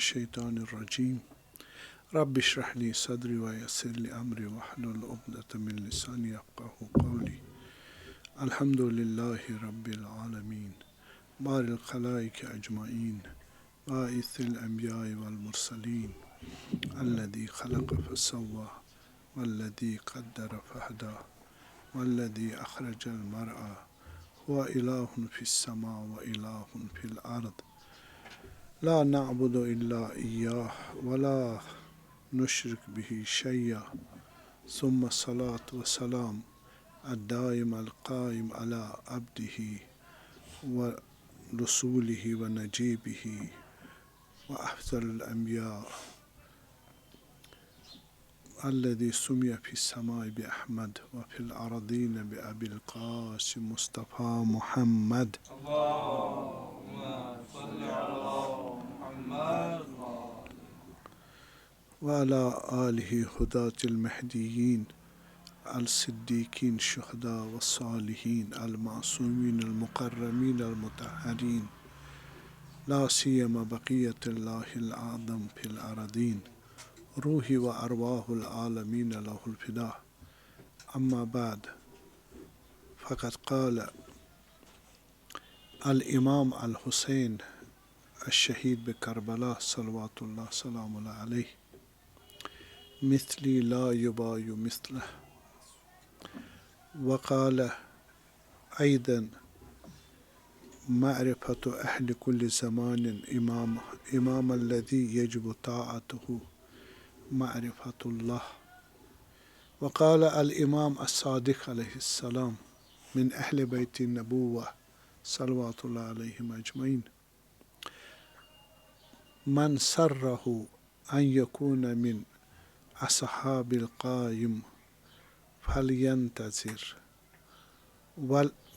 الشیطان الرجیم رب اشرح لی صدری ویسر لی امری واحلل عقدۃ من لسانی یفقهوا قولی الحمد للہ رب العالمین بار الخلائق اجمعین باعث الانبیاء والمرسلین الذی خلق فسوى والذی قدر فہدى والذی اخرج المرعى هو الہ فی السماء والہ فی الارض لا نعبد الا ایاہ ولا نشرک به شیئا ثم الصلاة والسلام الدائم القائم على عبده ورسوله ونجيبه وأفضل الأنبياء الذي سمي في السماء بأحمد وفي الأرضين بأبي القاسم مصطفى محمد اللهم صل على محمد وعلى آله هداة المهديين الصديقين الشهداء والصالحين المعصومين المكرمين المطهرين لا سيما بقية الله الأعظم في الأرضين روحي وأرواح العالمين له الفداء أما بعد فقد قال الإمام الحسين الشهيد بكربلاء صلوات الله سلام عليه مثلي لا يباي مثله وقال أيضا معرفة أهل كل زمان إمام الذي يجب طاعته معرفة الله وقال الإمام الصادق عليه السلام من أهل بيت النبوة صلوات الله عليهم أجمعين من سره أن يكون من أصحاب القائم فلينتظر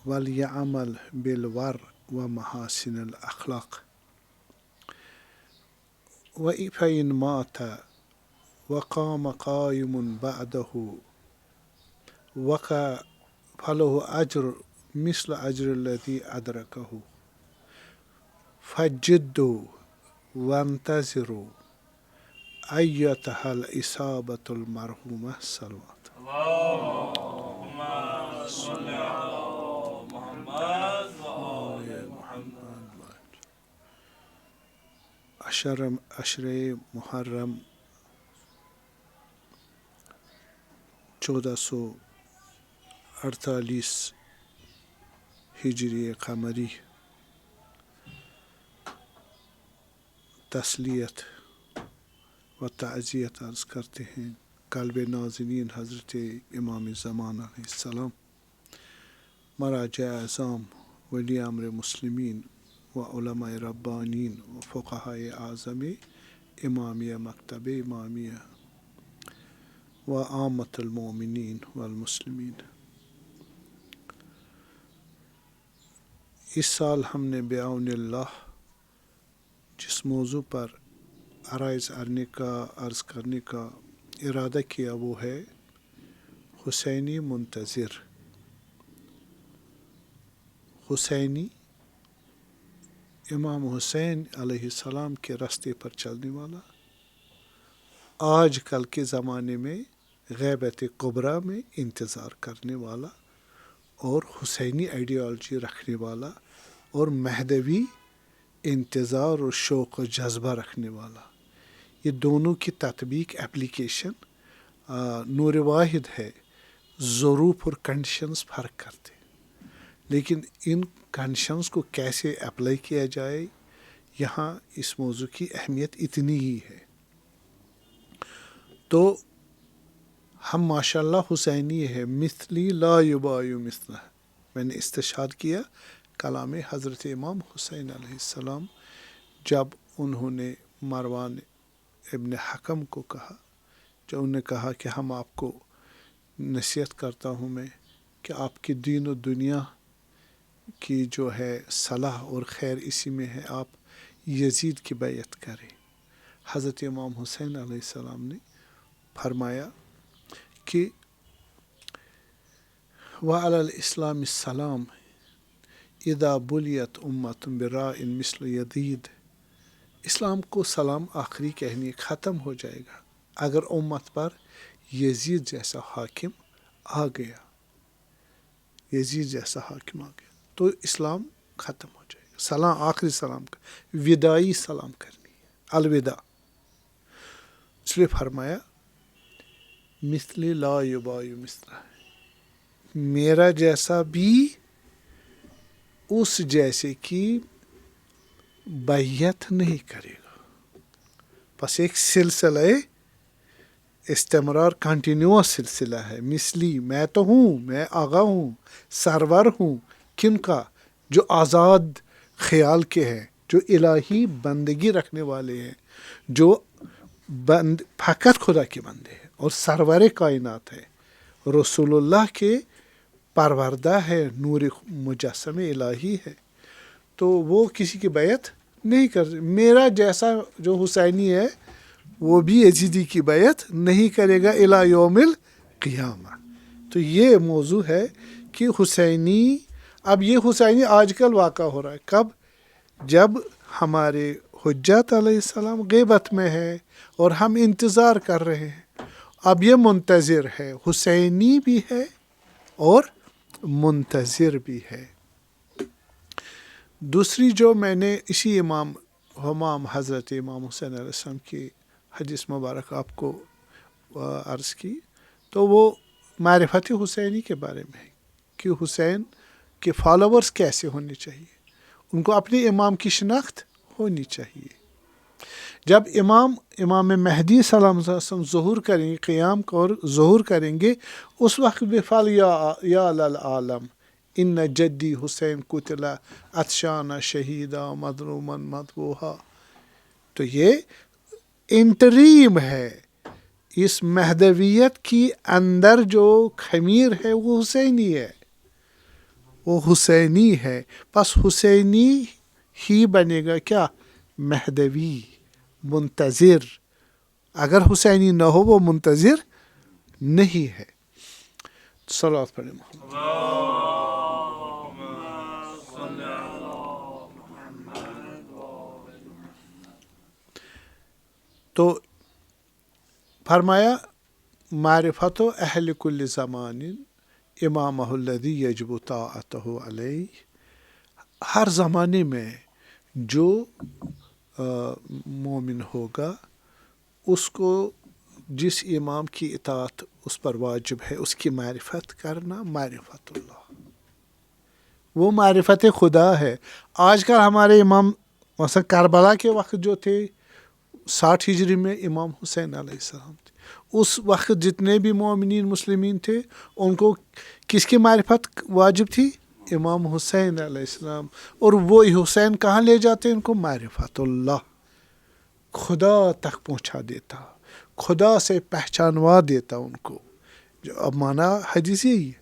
وليعمل بالور ومحاسن الأخلاق فإن مات وقام قائم بعده فله أجر مثل أجر الذي أدركه فجدوا وانتظروا أيتها الإصابة المرحومة صلوات اللهم صل على محمد وآل محمد عشر محرم 1448 ہجری قمری تسلیت و تعزیت عرض کرتے ہیں قلب نازنین حضرت امام زمان علیہ السلام مراجع اعظام ولی امر مسلمین و علماء ربانین و فقہاء اعظم امامیہ مکتب امامیہ و عامت المؤمنین والمسلمین۔ اس سال ہم نے بعون اللہ جس موضوع پر عرض کرنے کا ارادہ کیا وہ ہے حسینی منتظر۔ حسینی امام حسین علیہ السلام کے راستے پر چلنے والا، آج کل کے زمانے میں غیبت کبریٰ میں انتظار کرنے والا اور حسینی آئیڈیالوجی رکھنے والا اور مہدوی انتظار اور شوق و جذبہ رکھنے والا، یہ دونوں کی تطبیق اپلیکیشن نور واحد ہے۔ ظروف اور کنڈیشنز فرق کرتے ہیں، لیکن ان کنڈیشنز کو کیسے اپلائی کیا جائے، یہاں اس موضوع کی اہمیت اتنی ہی ہے۔ تو ہم ماشاءاللہ حسینی ہے، مثلی لا یبائی مثلہ، میں نے استشہاد کیا کلام حضرت امام حسین علیہ السلام جب انہوں نے مروان ابن حکم کو کہا، جب انہوں نے کہا کہ ہم آپ کو نصیحت کرتا ہوں میں کہ آپ کی دین و دنیا کی جو ہے صلاح اور خیر اسی میں ہے، آپ یزید کی بیعت کریں۔ حضرت امام حسین علیہ السلام نے فرمایا کہ وعلی الاسلام السلام اذا بلیت امت براء مثل یزید اسلام کو سلام آخری کہنے ختم ہو جائے گا اگر امت پر یزید جیسا حاکم آ گیا، یزید جیسا حاکم آ گیا تو اسلام ختم ہو جائے گا۔ سلام آخری سلام کا وداعی سلام کرنی ہے، الوداع۔ اس لیے فرمایا مثل لا یبایع مثلہ، میرا جیسا بھی اس جیسے کی بیعت نہیں کرے گا۔ بس ایک سلسلہ استمرار، کنٹینیوس سلسلہ ہے۔ مثلی، میں تو ہوں، میں آغا ہوں، سرور ہوں، کن کا؟ جو آزاد خیال کے ہیں، جو الہی بندگی رکھنے والے ہیں، جو فقط خدا کے بندے ہیں اور سرور کائنات ہے، رسول اللہ کے پروردہ ہے، نور مجسم الہی ہے، تو وہ کسی کی بیعت نہیں کر۔ میرا جیسا جو حسینی ہے وہ بھی یزیدی کی بیعت نہیں کرے گا الی یوم القیامہ۔ تو یہ موضوع ہے کہ حسینی، اب یہ حسینی آج کل واقع ہو رہا ہے، کب؟ جب ہمارے حجت علیہ السلام غیبت میں ہے اور ہم انتظار کر رہے ہیں۔ اب یہ منتظر ہے، حسینی بھی ہے اور منتظر بھی ہے۔ دوسری جو میں نے اسی امام حضرت امام حسین علیہ السلام کی حدیث مبارک آپ کو عرض کی، تو وہ معرفت حسینی کے بارے میں ہے کہ حسین کے فالوورز کیسے ہونے چاہیے، ان کو اپنے امام کی شناخت ہونی چاہیے۔ جب امام مہدی صلی اللہ علیہ وسلم ظہور کریں گے، قیام اور ظہور کریں گے، اس وقت بفعل یا للعالم ان جدی حسین قتل عطشان شہیدا مظلوما مذبوحا، تو یہ انٹریم ہے۔ اس مہدویت کی اندر جو خمیر ہے وہ حسینی ہے، وہ حسینی ہے۔ بس حسینی ہی بنے گا کیا؟ مہدوی، منتظر۔ اگر حسینی نہ ہو وہ منتظر نہیں ہے۔ صلوات پڑھیں محمد۔ تو فرمایا معرفت اہل کل زمان امامہ الذی یجب طاعتہ علیہ، ہر زمانے میں جو مومن ہوگا اس کو جس امام کی اطاعت اس پر واجب ہے اس کی معرفت کرنا معرفت اللہ، وہ معرفت خدا ہے۔ آج کل ہمارے امام مثلا کربلا کے وقت جو تھے 60 ہجری میں امام حسین علیہ السلام تھے، اس وقت جتنے بھی مومنین مسلمین تھے ان کو کس کی معرفت واجب تھی؟ امام حسین علیہ السلام۔ اور وہ حسین کہاں لے جاتے ان کو؟ معرفت اللہ، خدا تک پہنچا دیتا، خدا سے پہچانوا دیتا ان کو، جو اب مانا حدیث یہی ہے۔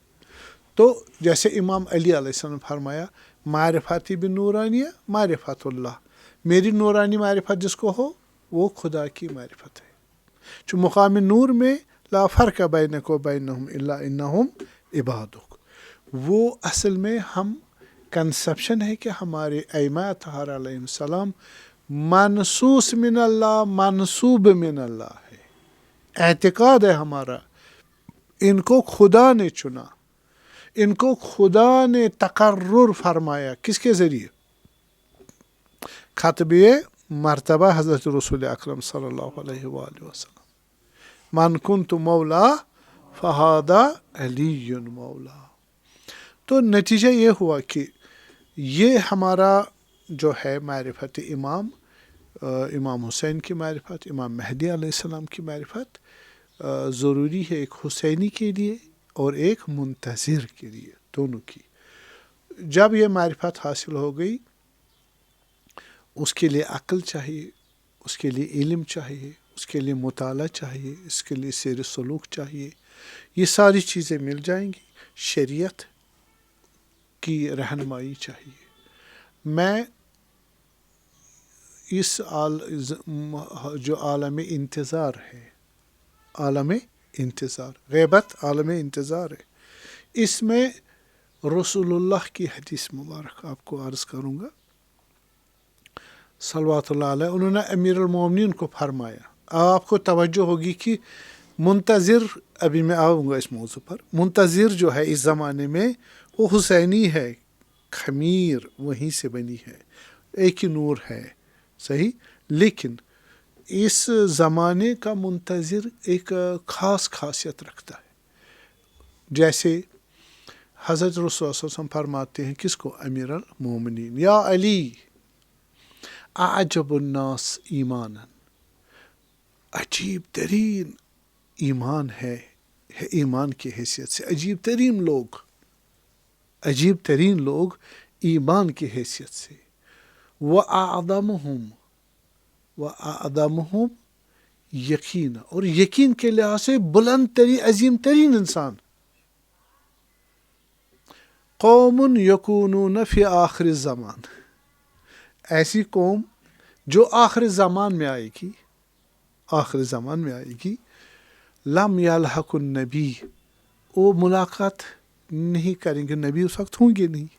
تو جیسے امام علی علیہ السلام نے فرمایا معرفتی بنورانیہ معرفت اللہ، میری نورانی معرفت جس کو ہو وہ خدا کی معرفت ہے۔ جو مقام نور میں لا فرق بینک و بینہم الا انہم عبادک، وہ اصل میں ہم کنسپشن ہے کہ ہمارے ائمہ اطہار علیہ السلام منصوص من اللہ، منصوب من اللہ ہے، اعتقاد ہے ہمارا، ان کو خدا نے چنا، ان کو خدا نے تقرر فرمایا، کس کے ذریعے؟ خطبہ مرتبہ حضرت رسول اکرم صلی اللہ علیہ وآلہ وسلم، من کنت مولا فہذا علی مولا۔ تو نتیجہ یہ ہوا کہ یہ ہمارا جو ہے معرفت امام حسین کی معرفت، امام مہدی علیہ السلام کی معرفت ضروری ہے، ایک حسینی کے لیے اور ایک منتظر کے لیے، دونوں کی۔ جب یہ معرفت حاصل ہو گئی اس کے لیے عقل چاہیے، اس کے لیے علم چاہیے، اس کے لیے مطالعہ چاہیے، اس کے لیے سیر سلوک چاہیے، یہ ساری چیزیں مل جائیں گی، شریعت کی رہنمائی چاہیے۔ میں اس جو عالم انتظار ہے، عالم انتظار، غیبت عالم انتظار ہے، اس میں رسول اللہ کی حدیث مبارک آپ کو عرض کروں گا۔ صلوات اللہ علیہ، انہوں نے امیر المومنین کو فرمایا. آپ کو توجہ ہوگی کہ منتظر، ابھی میں آؤں گا اس موضوع پر، منتظر جو ہے اس زمانے میں وہ حسینی ہے، خمیر وہیں سے بنی ہے، ایک ہی نور ہے، صحیح. لیکن اس زمانے کا منتظر ایک خاص خاصیت رکھتا ہے. جیسے حضرت رسول صلی اللہ علیہ وسلم فرماتے ہیں کس کو؟ امیر المومنین، یا علی اعجب الناس ایمانا، عجیب ترین ایمان ہے ایمان کی حیثیت سے، عجیب ترین لوگ ایمان کی حیثیت سے. وَأَعْظَمُهُمْ یقین، اور یقین کے لحاظ سے بلند ترین، عظیم ترین انسان. قوم یکونون فی آخر الزمان، ایسی قوم جو آخر زمان میں آئے گی. لم یلحق النبی، وہ ملاقات نہیں کریں گے، نبی اس وقت ہوں گے نہیں.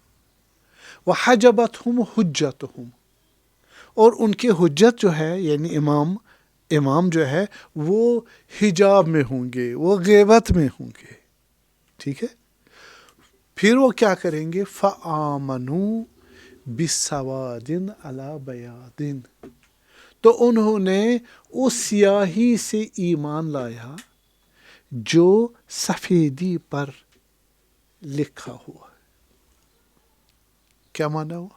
وحجبتہم حجتہم، اور ان کے حجت جو ہے یعنی امام جو ہے وہ حجاب میں ہوں گے، وہ غیبت میں ہوں گے. ٹھیک ہے. پھر وہ کیا کریں گے؟ فآمنوا بسواد علی بیاض، تو انہوں نے اس سیاہی سے ایمان لایا جو سفیدی پر لکھا ہوا. کیا مانا ہوا؟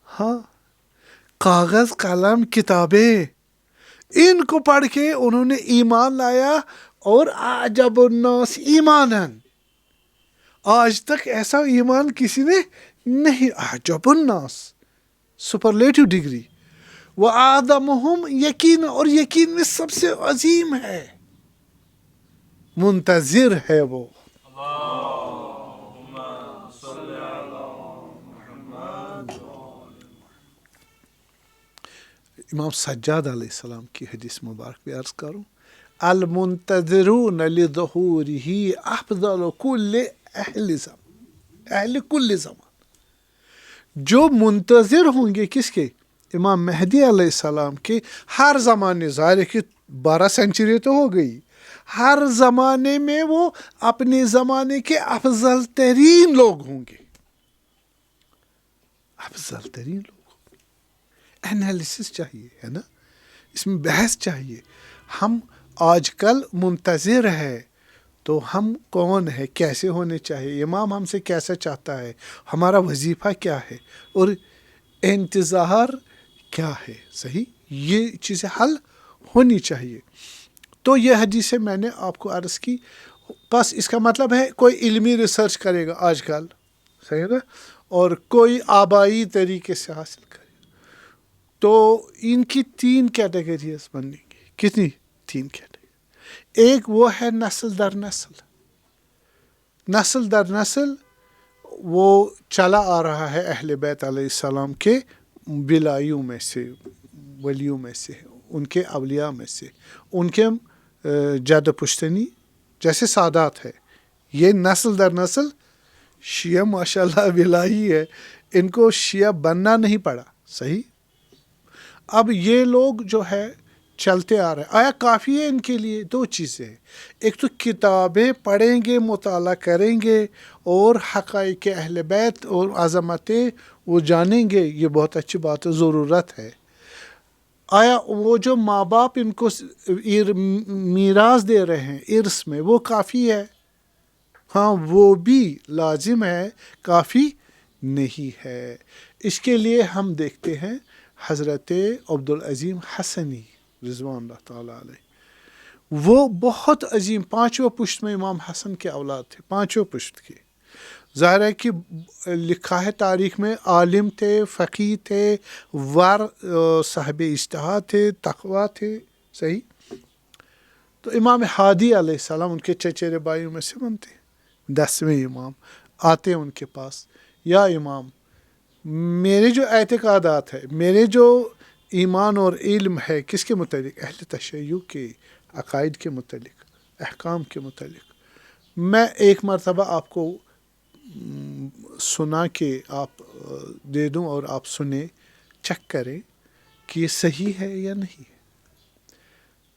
ہاں، کاغذ قلم کتابیں، ان کو پڑھ کے انہوں نے ایمان لایا. اور اعجب الناس ایمانا، آج تک ایسا ایمان کسی نے نہیں. اعجب الناس سپرلیٹو ڈگری. وَأَعْظَمُهُمْ یقین، اور یقین میں سب سے عظیم ہے، منتظر ہے وہ. اللهم صل على محمد. امام سجاد علیہ السلام کی حدیث مبارک بھی عرض کروں، المنتظرون لظہورہ افضل اہل کل زمان. جو منتظر ہوں گے کس کے؟ امام مہدی علیہ السلام کے. ہر زمانے، ظاہر ہے کہ 12 سینچری تو ہو گئی، ہر زمانے میں وہ اپنے زمانے کے افضل ترین لوگ ہوں گے. افضل ترین لوگ. انالیسس چاہیے، ہے نا، اس میں بحث چاہیے. ہم آج کل منتظر ہے تو ہم کون ہے، کیسے ہونے چاہیے، امام ہم سے کیسا چاہتا ہے، ہمارا وظیفہ کیا ہے، اور انتظار کیا ہے. صحیح، یہ چیزیں حل ہونی چاہیے. تو یہ حدیثیں میں نے آپ کو عرض کی. بس اس کا مطلب ہے کوئی علمی ریسرچ کرے گا آج کل، صحیح ہے نا، اور کوئی آبائی طریقے سے حاصل کرے گا، تو ان کی 3 کیٹیگریز بنیں گی. کتنی؟ 3 کیٹیگری. ایک وہ ہے نسل در نسل، وہ چلا آ رہا ہے اہل بیت علیہ السلام کے بلائیوں میں سے، ولیوں میں سے، ان کے اولیاء میں سے، ان کے جد پشتنی جیسے سادات ہے. یہ نسل در نسل شیعہ ماشاءاللہ بلائی ہے، ان کو شیعہ بننا نہیں پڑا. صحیح. اب یہ لوگ جو ہے چلتے آ رہے ہیں. آیا کافی ہے ان کے لیے؟ 2 چیزیں ہیں. ایک تو کتابیں پڑھیں گے، مطالعہ کریں گے، اور حقائق اہل بیت اور عظمتیں وہ جانیں گے، یہ بہت اچھی بات ہے، ضرورت ہے. آیا وہ جو ماں باپ ان کو میراث دے رہے ہیں ارث میں، وہ کافی ہے؟ ہاں، وہ بھی لازم ہے، کافی نہیں ہے. اس کے لیے ہم دیکھتے ہیں حضرت عبدالعظیم حسنی رضوان اللہ تعالیٰ علیہ، وہ بہت عظیم 5ویں پشت میں امام حسن کے اولاد تھے، 5ویں پشت کے. ظاہر ہے کہ لکھا ہے تاریخ میں، عالم تھے، فقیہ تھے، صاحب اجتہاد تھے، تقویٰ تھے. صحیح. تو امام ہادی علیہ السلام ان کے چچیرے بھائیوں میں سے بنتے ہیں، 10ویں امام آتے ہیں ان کے پاس. یا امام، میرے جو اعتقادات ہے، میرے جو ایمان اور علم ہے، کس کے متعلق؟ اہل تشیع کے عقائد کے متعلق، احکام کے متعلق. میں ایک مرتبہ آپ کو سنا کے آپ دے دوں اور آپ سنیں، چیک کریں کہ یہ صحیح ہے یا نہیں ہے۔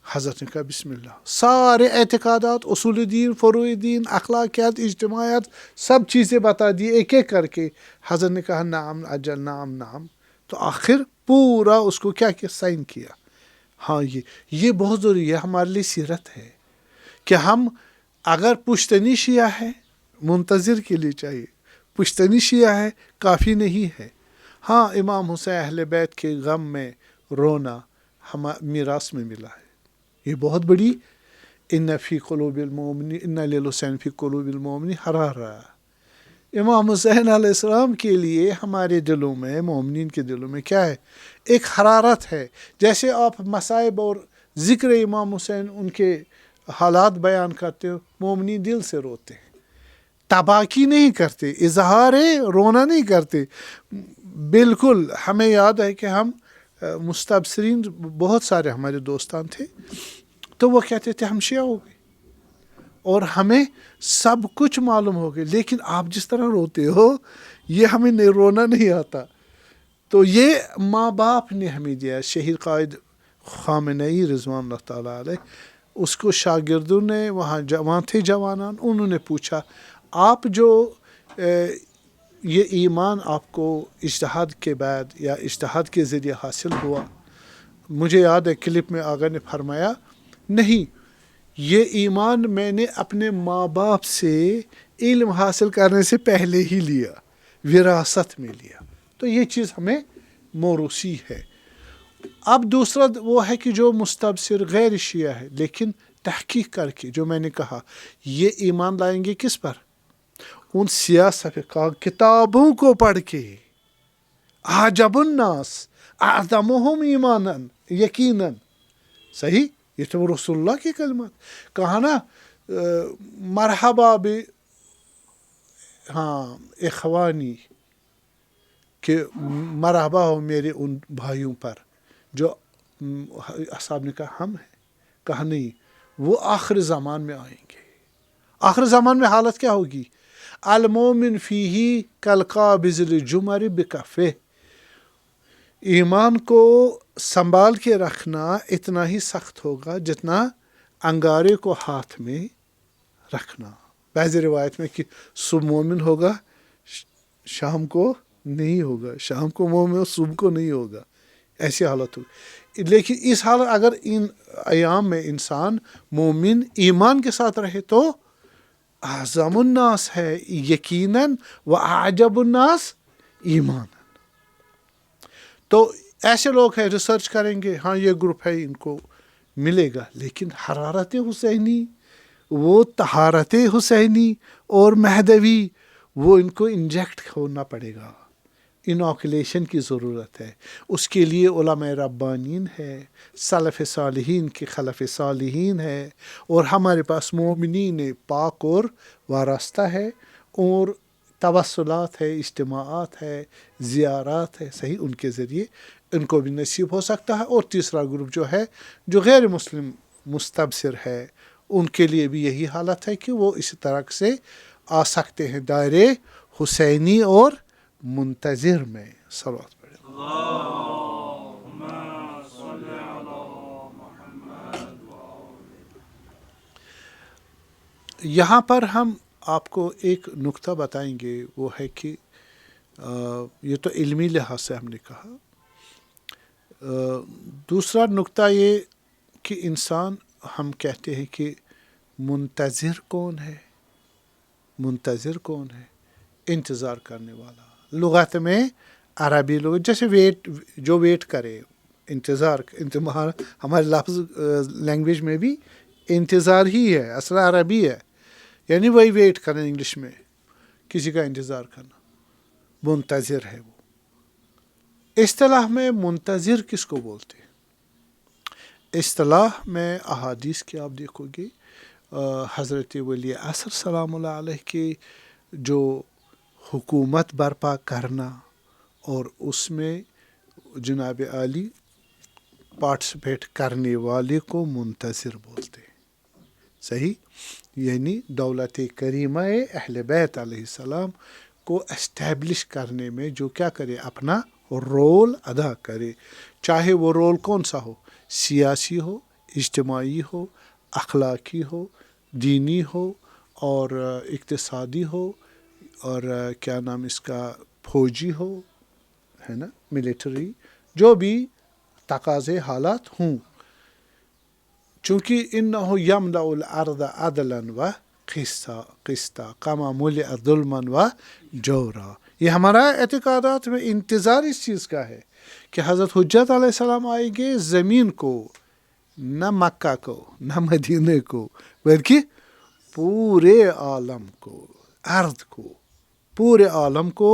حضرت نے کہا بسم اللہ، سارے اعتقادات، اصول دین، فروع دین، اخلاقیات، اجتماعیات، سب چیزیں بتا دی ایک ایک کر کے۔ حضرت نے کہا نعم اجل، نعم نعم، تو آخر پورا اس کو کیا سائن کیا۔ ہاں یہ بہت ضروری ہے، ہمارے لیے سیرت ہے کہ ہم اگر پشتنی شیعہ ہے، منتظر کے لیے چاہیے، پشتنی شیعہ ہے کافی نہیں ہے۔ ہاں امام حسین اہل بیت کے غم میں رونا میراث میں ملا ہے، یہ بہت بڑی ان فی قلوب المؤمنین ان للحسین فی قلوب المؤمنین حرارہ۔ امام حسین علیہ السلام کے لیے ہمارے دلوں میں، مومنین کے دلوں میں کیا ہے؟ ایک حرارت ہے۔ جیسے آپ مصائب اور ذکر امام حسین، ان کے حالات بیان کرتے ہو، مومنین دل سے روتے ہیں، تباکی نہیں کرتے، اظہار رونا نہیں کرتے۔ بالکل ہمیں یاد ہے کہ ہم مستبصرین بہت سارے ہمارے دوستان تھے، تو وہ کہتے تھے ہم شیعہ ہو گئے اور ہمیں سب کچھ معلوم ہو گئے، لیکن آپ جس طرح روتے ہو یہ ہمیں رونا نہیں آتا۔ تو یہ ماں باپ نے ہمیں دیا۔ شہید قائد خامنئی رضوان اللہ تعالیٰ علیہ، اس کو شاگردوں نے وہاں تھے جوانان، انہوں نے پوچھا آپ جو یہ ایمان آپ کو اجتہاد کے بعد یا اجتہاد کے ذریعے حاصل ہوا؟ مجھے یاد ہے کلپ میں آقا نے فرمایا نہیں، یہ ایمان میں نے اپنے ماں باپ سے علم حاصل کرنے سے پہلے ہی لیا، وراثت میں لیا۔ تو یہ چیز ہمیں موروثی ہے۔ اب دوسرا وہ ہے کہ جو مستبصر غیر شیعہ ہے لیکن تحقیق کر کے، جو میں نے کہا، یہ ایمان لائیں گے کس پر؟ ان سیاہ صفحہ کتابوں کو پڑھ کے۔ عجب الناس اعظمهم ایمانا، یقیناً صحیح، یہ تو رسول اللہ کی کلمات کہا نا، مرحبا اخوانی، کہ مرحبا ہو میرے ان بھائیوں پر جو اصحاب نے کہا ہم ہیں، کہا نہیں، وہ آخر زمان میں آئیں گے۔ آخر زمان میں حالت کیا ہوگی؟ المومن فیہ کالقابض الجمر بکفہ، ایمان کو سنبھال کے رکھنا اتنا ہی سخت ہوگا جتنا انگارے کو ہاتھ میں رکھنا۔ بعض روایت میں کہ صبح مومن ہوگا شام کو نہیں ہوگا، شام کو مومن صبح کو نہیں ہوگا، ایسی حالت ہوگی۔ لیکن اس حالت اگر ان ایام میں انسان مومن ایمان کے ساتھ رہے تو اعظم الناس ہے یقیناً، و اعجب الناس ایمان۔ تو ایسے لوگ ہیں ریسرچ کریں گے، ہاں یہ گروپ ہے، ان کو ملے گا، لیکن حرارت حسینی، وہ طہارت حسینی اور مہدوی، وہ ان کو انجیکٹ ہونا پڑے گا، انوکولیشن کی ضرورت ہے۔ اس کے لیے علماء ربانین ہے، سلف صالحین کے خلف صالحین ہے، اور ہمارے پاس مومنین پاک اور وارستہ ہے، اور توسلات ہے، اجتماعات ہے، زیارات ہے، صحیح، ان کے ذریعے ان کو بھی نصیب ہو سکتا ہے۔ اور تیسرا گروپ جو ہے، جو غیر مسلم مستبصر ہے، ان کے لیے بھی یہی حالت ہے کہ وہ اس طرح سے آ سکتے ہیں دائرے حسینی اور منتظر میں۔ صلوات پڑھیں۔ اللهم صل على محمد۔ یہاں پر ہم آپ کو ایک نقطہ بتائیں گے، وہ ہے کہ یہ تو علمی لحاظ سے ہم نے کہا۔ دوسرا نقطہ یہ کہ انسان، ہم کہتے ہیں کہ منتظر کون ہے؟ منتظر کون ہے؟ انتظار کرنے والا۔ لغت میں عربی لوگ جیسے جو ویٹ کرے، انتظار، ہمارے لفظ لینگویج میں بھی انتظار ہی ہے، اصل عربی ہے، یعنی وہی ویٹ کرنا، انگلش میں کسی کا انتظار کرنا، منتظر ہے وہ۔ اصطلاح میں منتظر کس کو بولتے ہیں؟ اصطلاح میں احادیث کے آپ دیکھو گے، حضرت ولی عصر سلام اللہ علیہ کے جو حکومت برپا کرنا اور اس میں جناب عالی پارٹیسپیٹ کرنے والے کو منتظر بولتے ہیں، صحیح۔ یعنی دولت کریمہ اہل بیت علیہ السلام کو اسٹیبلش کرنے میں جو کیا کرے، اپنا رول ادا کرے، چاہے وہ رول کون سا ہو، سیاسی ہو، اجتماعی ہو، اخلاقی ہو، دینی ہو اور اقتصادی ہو اور کیا نام اس کا فوجی ہو، ہے نا، ملٹری، جو بھی تقاضے حالات ہوں، چونکہ انہو یملأ الارض عدلا و قسطا کما ملئ ظلما و جورا. یہ ہمارا اعتقادات میں انتظار اس چیز کا ہے کہ حضرت حجت علیہ السلام آئیں گے زمین کو، نہ مکہ کو نہ مدینہ کو، بلکہ پورے عالم کو، ارض کو، پورے عالم کو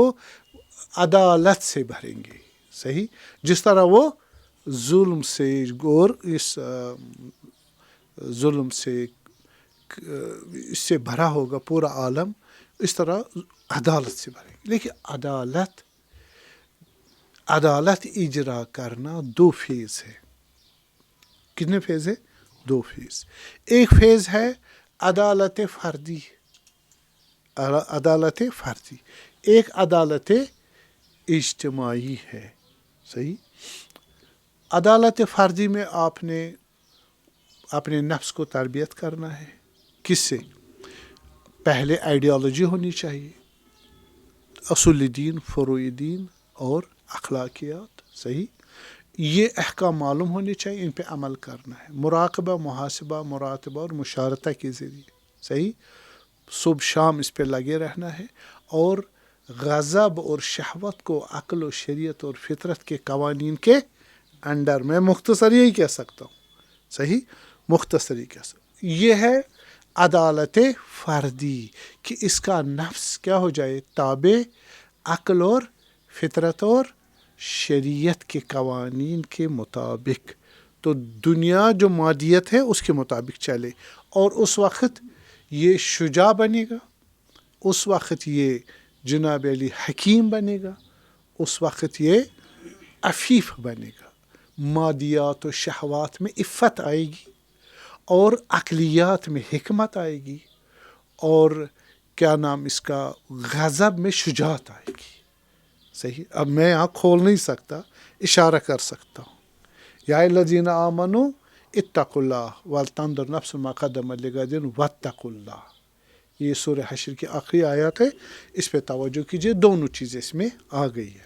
عدالت سے بھریں گے. صحیح، جس طرح وہ ظلم سے اور اس ظلم سے اس سے بھرا ہوگا پورا عالم، اس طرح عدالت سے بھریں گے. لیکن عدالت اجرا کرنا دو فیز ہے. کتنے فیز ہے؟ دو فیز. ایک فیز ہے عدالت فردی، عدالت فردی. ایک عدالت اجتماعی ہے. صحیح. عدالت فردی میں آپ نے اپنے نفس کو تربیت کرنا ہے. کس سے؟ پہلے آئیڈیالوجی ہونی چاہیے، اصول دین، فروع دین اور اخلاقیات. صحیح. یہ احکام معلوم ہونے چاہیے، ان پہ عمل کرنا ہے، مراقبہ، محاسبہ، مراقبہ اور مشارطہ کے ذریعے. صحیح. صبح شام اس پہ لگے رہنا ہے اور غضب اور شہوت کو عقل و شریعت اور فطرت کے قوانین کے انڈر میں مختصر یہی کہہ سکتا ہوں. صحیح، مختصر ہی کہہ سکتا ہوں. یہ ہے عدالت فردی کہ اس کا نفس کیا ہو جائے، تابع عقل اور فطرت اور شریعت کے قوانین کے مطابق. تو دنیا جو مادیت ہے اس کے مطابق چلے، اور اس وقت یہ شجاع بنے گا، اس وقت یہ جناب علی حکیم بنے گا، اس وقت یہ عفیف بنے گا. مادیات و شہوات میں عفت آئے گی اور عقلیات میں حکمت آئے گی اور کیا نام اس کا غضب میں شجاعت آئے گی. صحیح. اب میں یہاں کھول نہیں سکتا، اشارہ کر سکتا ہوں. یا الذین آمنوا اتقوا اللہ ولتنظر نفس ما قدمت لغد واتقوا اللہ. یہ سورہ حشر کی آخری آیات ہے، اس پہ توجہ کیجئے. دونوں چیزیں اس میں آ گئی ہے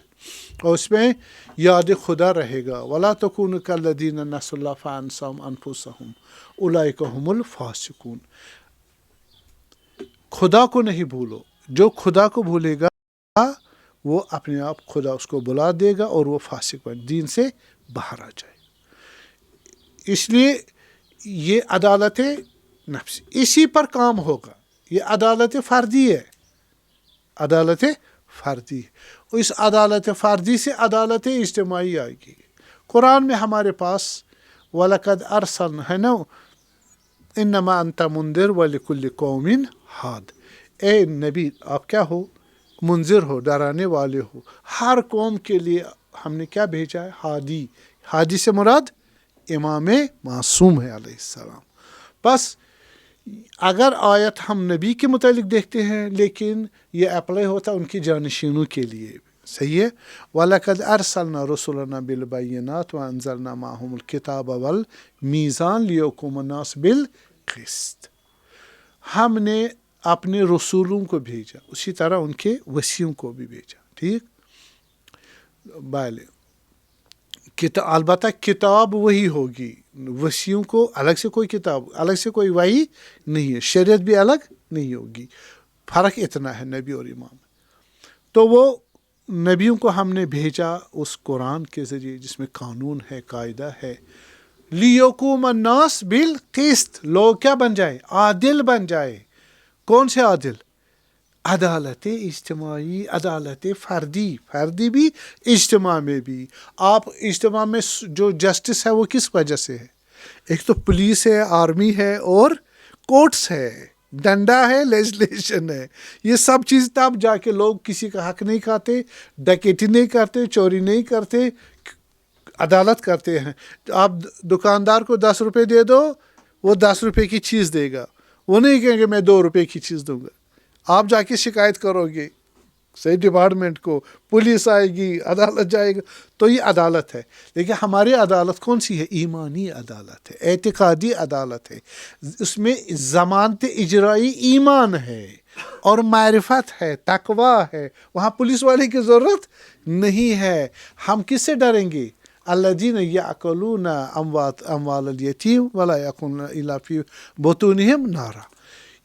اور اس میں یاد خدا رہے گا. ولا تکونوا کالذین نسوا اللہ فانساهم انفسهم اولئک هم الفاسقون. خدا کو نہیں بھولو، جو خدا کو بھولے گا وہ اپنے آپ خدا اس کو بلا دے گا اور وہ فاسق بن دین سے باہر آ جائے. اس لیے یہ عدالت نفس اسی پر کام ہوگا. یہ عدالت فردی ہے، عدالت فردی. اس عدالت فردی سے عدالت اجتماعی آئے گی. قرآن میں ہمارے پاس وَلَقَدْ أَرْسَلْنَا ہے نا، اِنَّمَا أَنْتَ مُنذِرٌ وَلِكُلِّ قَوْمٍ ہاد. اے نبی آپ کیا ہو؟ منذر ہو، ڈرانے والے ہو. ہر قوم کے لیے ہم نے کیا بھیجا ہے؟ ہادی. ہادی سے مراد امام معصوم ہے علیہ السلام. بس اگر آیت ہم نبی کے متعلق دیکھتے ہیں لیکن یہ اپلائی ہوتا ان کی جانشینوں کے لیے. صحیح ہے. وَلَقَدْ أَرْسَلْنَا رُسُلَنَا بِالْبَيِّنَاتِ وَأَنزَلْنَا مَعَهُمُ الْكِتَابَ وَالْمِيزَانَ لِيَقُومَ النَّاسُ بِالْقِسْطِ. ہم نے اپنے رسولوں کو بھیجا، اسی طرح ان کے وصیوں کو بھی بھیجا. ٹھیک. البتہ کتاب وہی ہوگی، وصیوں کو الگ سے کوئی کتاب، الگ سے کوئی وحی نہیں ہے. شریعت بھی الگ نہیں ہوگی. فرق اتنا ہے نبی اور امام. تو وہ نبیوں کو ہم نے بھیجا اس قرآن کے ذریعے جس میں قانون ہے، قاعدہ ہے. لیقوم الناس بالقسط. لوگ کیا بن جائے؟ عادل بن جائے. کون سے عادل؟ عدالت اجتماعی، عدالت فردی بھی، اجتماع میں بھی. آپ اجتماع میں جو جسٹس ہے وہ کس وجہ سے ہے؟ ایک تو پولیس ہے، آرمی ہے اور کورٹس ہے، ڈنڈا ہے، لیجسلیشن ہے. یہ سب چیز تب جا کے لوگ کسی کا حق نہیں کھاتے، ڈکیتی نہیں کرتے، چوری نہیں کرتے، عدالت کرتے ہیں. آپ دکاندار کو 10 روپے دے دو، وہ 10 روپے کی چیز دے گا. وہ نہیں کہیں گے میں 2 روپے کی چیز دوں گا. آپ جا کے شکایت کرو گے صحیح ڈپارٹمنٹ کو، پولیس آئے گی، عدالت جائے گا، تو یہ عدالت ہے. لیکن ہماری عدالت کون سی ہے؟ ایمانی عدالت ہے، اعتقادی عدالت ہے. اس میں ضمانت اجرائی ایمان ہے اور معرفت ہے، تقوی ہے. وہاں پولیس والے کی ضرورت نہیں ہے. ہم کس سے ڈریں گے؟ الذین یأکلون اموال الیتیم ولا یأکلون الا فی بطونہم نارا.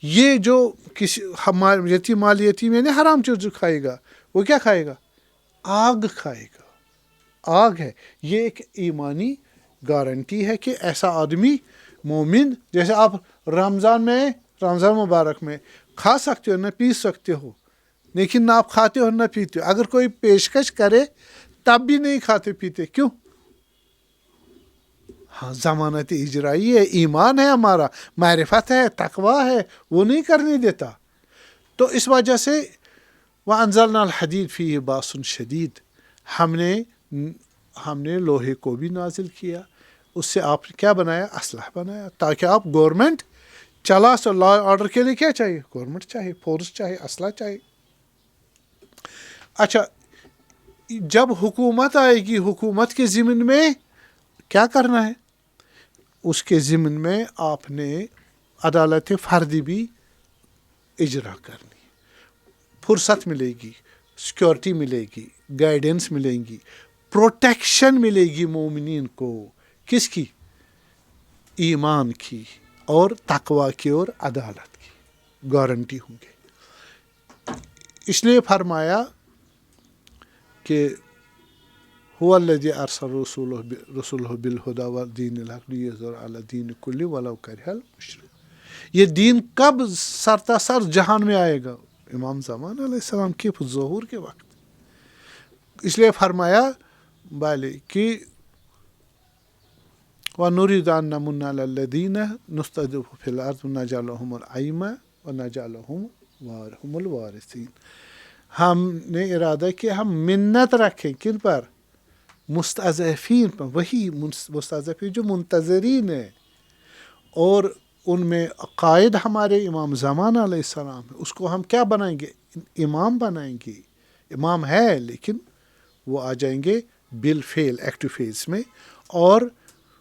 یہ جو کسی ہمارے یتیم مال یتیم یعنی حرام چیز کھائے گا، وہ کیا کھائے گا؟ آگ کھائے گا. آگ ہے. یہ ایک ایمانی گارنٹی ہے کہ ایسا آدمی مومن، جیسے آپ رمضان مبارک میں کھا سکتے ہو نہ پی سکتے ہو، لیکن نہ آپ کھاتے ہو نہ پیتے ہو. اگر کوئی پیشکش کرے تب بھی نہیں کھاتے پیتے. کیوں؟ ہاں، ضمانت اجرائی ہے، ایمان ہے ہمارا، معرفت ہے، تقوی ہے، وہ نہیں کرنے دیتا. تو اس وجہ سے وَأَنزَلْنَا الْحَدِيدَ فِيهِ بَأْسٌ شَدِيدٌ، ہم نے لوہے کو بھی نازل کیا. اس سے آپ کیا بنایا؟ اسلحہ بنایا، تاکہ آپ گورنمنٹ چلا سو. لا آرڈر کے لیے کیا چاہیے؟ گورنمنٹ چاہیے، فورس چاہیے، اسلحہ چاہیے. اچھا، جب حکومت آئے گی، حکومت کے ضمن میں کیا کرنا ہے؟ اس کے ضمن میں آپ نے عدالت فردی بھی اجرا کرنی. فرصت ملے گی، سیکورٹی ملے گی، گائیڈنس ملیں گی، پروٹیکشن ملے گی مومنین کو. کس کی؟ ایمان کی اور تقوی کی اور عدالت کی گارنٹی ہوں گے. اس لیے فرمایا کہ هو الذی ارسل رسولہ بالہدی ودین الحق لیظہرہ علی الدین کلہ ولو کرہ المشرکون. یہ دین کب سرتاسر جہان میں آئے گا؟ امام زمان علیہ السلام کے ظہور کے وقت. اس لیے فرمایا کہ وَنُرِيدُ أَن نَّمُنَّ عَلَى الَّذِينَ نُسْتَضْعِفُ فِي الْأَرْضِ وَنَجْعَلَهُمُ الْأَئِمَّةَ وَنَجْعَلَهُمُ هُمُ الْوَارِثِينَ. ہم نے ارادہ کہ ہم منت رکھیں کن پر؟ مستضعفین پر. وہی مستضعفین جو منتظرین ہیں، اور ان میں قائد ہمارے امام زمان علیہ السلام ہے. اس کو ہم کیا بنائیں گے؟ امام بنائیں گے. امام ہے لیکن وہ آ جائیں گے بالفعل، ایکٹیو فیز میں، اور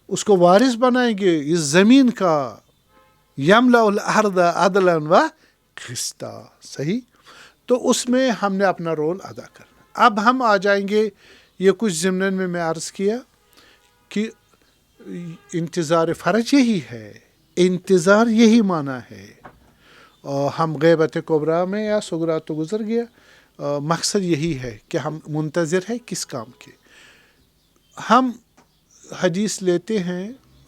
اس کو وارث بنائیں گے اس زمین کا. یملأ الارض عدلا و قسطا. صحیح. تو اس میں ہم نے اپنا رول ادا کرنا. اب ہم آ جائیں گے، یہ کچھ ضمن میں عرض کیا کہ انتظار فرج یہی ہے، انتظار یہی معنی ہے. اور ہم غیبت کبریٰ میں یا صغریٰ تو گزر گیا، مقصد یہی ہے کہ ہم منتظر ہیں کس کام کے. ہم حدیث لیتے ہیں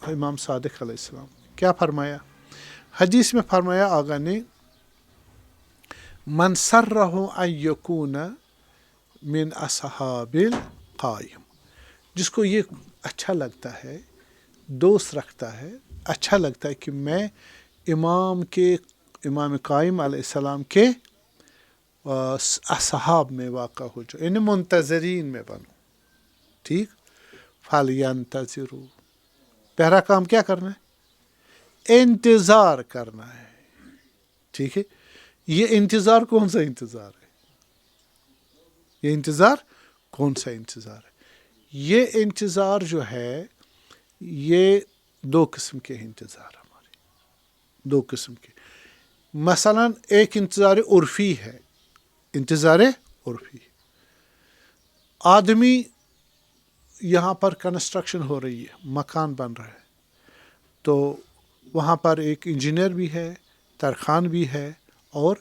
امام صادق علیہ السلام. کیا فرمایا حدیث میں؟ فرمایا آقا نے من سرہ ان یکون من اصحاب القائم، جس کو یہ اچھا لگتا ہے، دوست رکھتا ہے، اچھا لگتا ہے کہ میں امام قائم علیہ السلام کے اصحاب میں واقع ہو جاؤ، یعنی منتظرین میں بنوں. ٹھیک. فَلْيَنْتَظِرُوا. پہلا کام کیا کرنا ہے؟ انتظار کرنا ہے. ٹھیک ہے. یہ انتظار کون سا انتظار ہے؟ یہ انتظار کون سا انتظار ہے؟ یہ انتظار جو ہے، یہ 2 قسم کے انتظار ہمارے، 2 قسم کے. مثلا ایک انتظار عرفی ہے. انتظار عرفی، آدمی یہاں پر کنسٹرکشن ہو رہی ہے، مکان بن رہا ہے، تو وہاں پر ایک انجینئر بھی ہے، ترخان بھی ہے، اور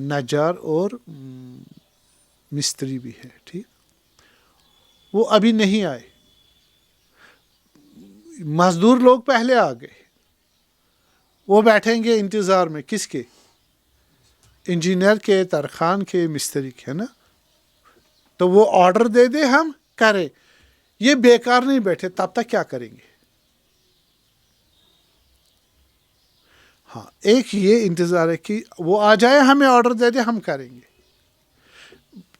نجار اور مستری بھی ہے. ٹھیک. وہ ابھی نہیں آئے، مزدور لوگ پہلے آ گئے. وہ بیٹھیں گے انتظار میں کس کے؟ انجینئر کے، ترخان کے، مستری کے، ہے نا. تو وہ آرڈر دے دے ہم کریں. یہ بیکار نہیں بیٹھے، تب تک کیا کریں گے؟ ہاں، ایک یہ انتظار ہے کہ وہ آ جائے، ہمیں آرڈر دے دے، ہم کریں گے.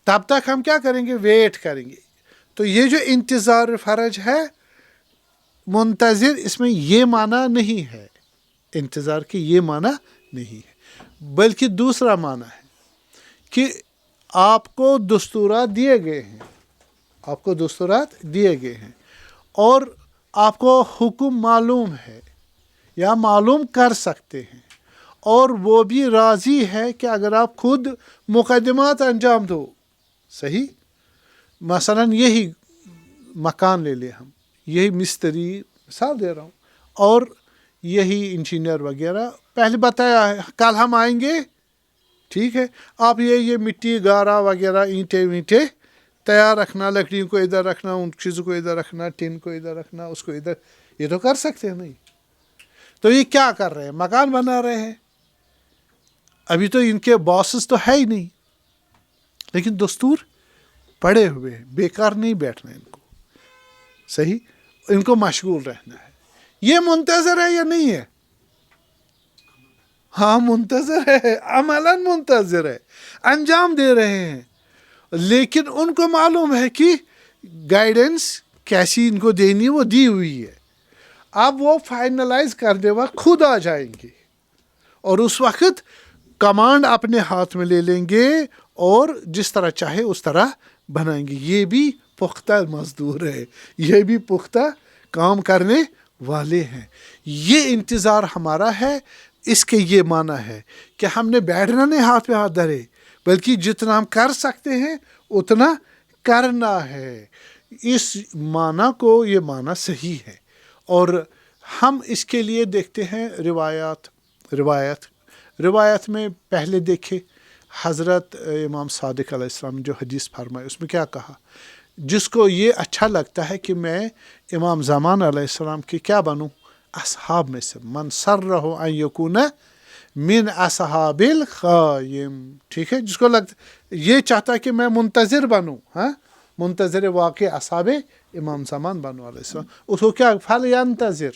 تب تک ہم کیا کریں گے؟ ویٹ کریں گے. تو یہ جو انتظار فرج ہے، منتظر، اس میں یہ معنی نہیں ہے انتظار کی یہ معنی نہیں ہے، بلکہ دوسرا معنی ہے کہ آپ کو دستورات دیے گئے ہیں، آپ کو دستورات دیے گئے ہیں اور آپ کو حکم معلوم ہے یا معلوم کر سکتے ہیں، اور وہ بھی راضی ہے کہ اگر آپ خود مقدمات انجام دو. صحیح؟ مثلا یہی مکان لے لیں ہم، یہی مستری مثال دے رہا ہوں، اور یہی انجینئر وغیرہ پہلے بتایا ہے کل ہم آئیں گے، ٹھیک ہے، آپ یہ مٹی گارا وغیرہ اینٹیں وینٹیں تیار رکھنا، لکڑیوں کو ادھر رکھنا، ان چیزوں کو ادھر رکھنا، ٹن کو ادھر رکھنا، اس کو ادھر، یہ تو کر سکتے ہیں نہیں. تو یہ کیا کر رہے ہیں؟ مکان بنا رہے ہیں. ابھی تو ان کے باسز تو ہے ہی نہیں، لیکن دستور پڑے ہوئے ہیں، بیکار نہیں بیٹھنا ان کو. صحیح؟ ان کو مشغول رہنا ہے. یہ منتظر ہے یا نہیں ہے؟ ہاں منتظر ہے، عملاً منتظر ہے، انجام دے رہے ہیں، لیکن ان کو معلوم ہے کہ گائیڈنس کیسی ان کو دینی وہ دی ہوئی ہے. اب وہ فائنلائز کر دے وقت خود آ جائیں گے اور اس وقت کمانڈ اپنے ہاتھ میں لے لیں گے اور جس طرح چاہے اس طرح بنائیں گے. یہ بھی پختہ مزدور ہے، یہ بھی پختہ کام کرنے والے ہیں. یہ انتظار ہمارا ہے. اس کے یہ معنی ہے کہ ہم نے بیٹھنا نہیں ہاتھ پہ ہاتھ دھرے، بلکہ جتنا ہم کر سکتے ہیں اتنا کرنا ہے. اس معنی کو یہ معنی صحیح ہے. اور ہم اس کے لیے دیکھتے ہیں روایت میں پہلے دیکھے حضرت امام صادق علیہ السلام جو حدیث فرمائے، اس میں کیا کہا؟ جس کو یہ اچھا لگتا ہے کہ میں امام زمان علیہ السلام کی کیا بنوں؟ اصحاب میں سے. من سرہ ان یکون من اصحاب الخیم. ٹھیک ہے، جس کو لگتا یہ چاہتا ہے کہ میں منتظر بنوں، ہاں منتظر واقع اصحاب امام زمان بنو علیہ السلام، اس کو کیا فلینتظر،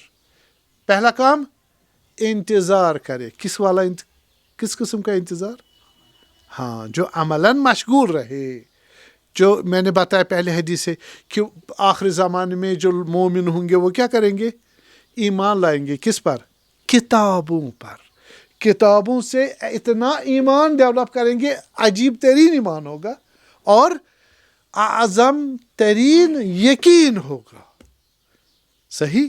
پہلا کام انتظار کرے. کس قسم کا انتظار؟ ہاں جو عملاً مشغول رہے. جو میں نے بتایا پہلے حدیث سے کہ آخر زمانے میں جو مومن ہوں گے وہ کیا کریں گے؟ ایمان لائیں گے. کس پر؟ کتابوں پر. کتابوں سے اتنا ایمان ڈیولپ کریں گے، عجیب ترین ایمان ہوگا اور اعظم ترین یقین ہوگا. صحیح؟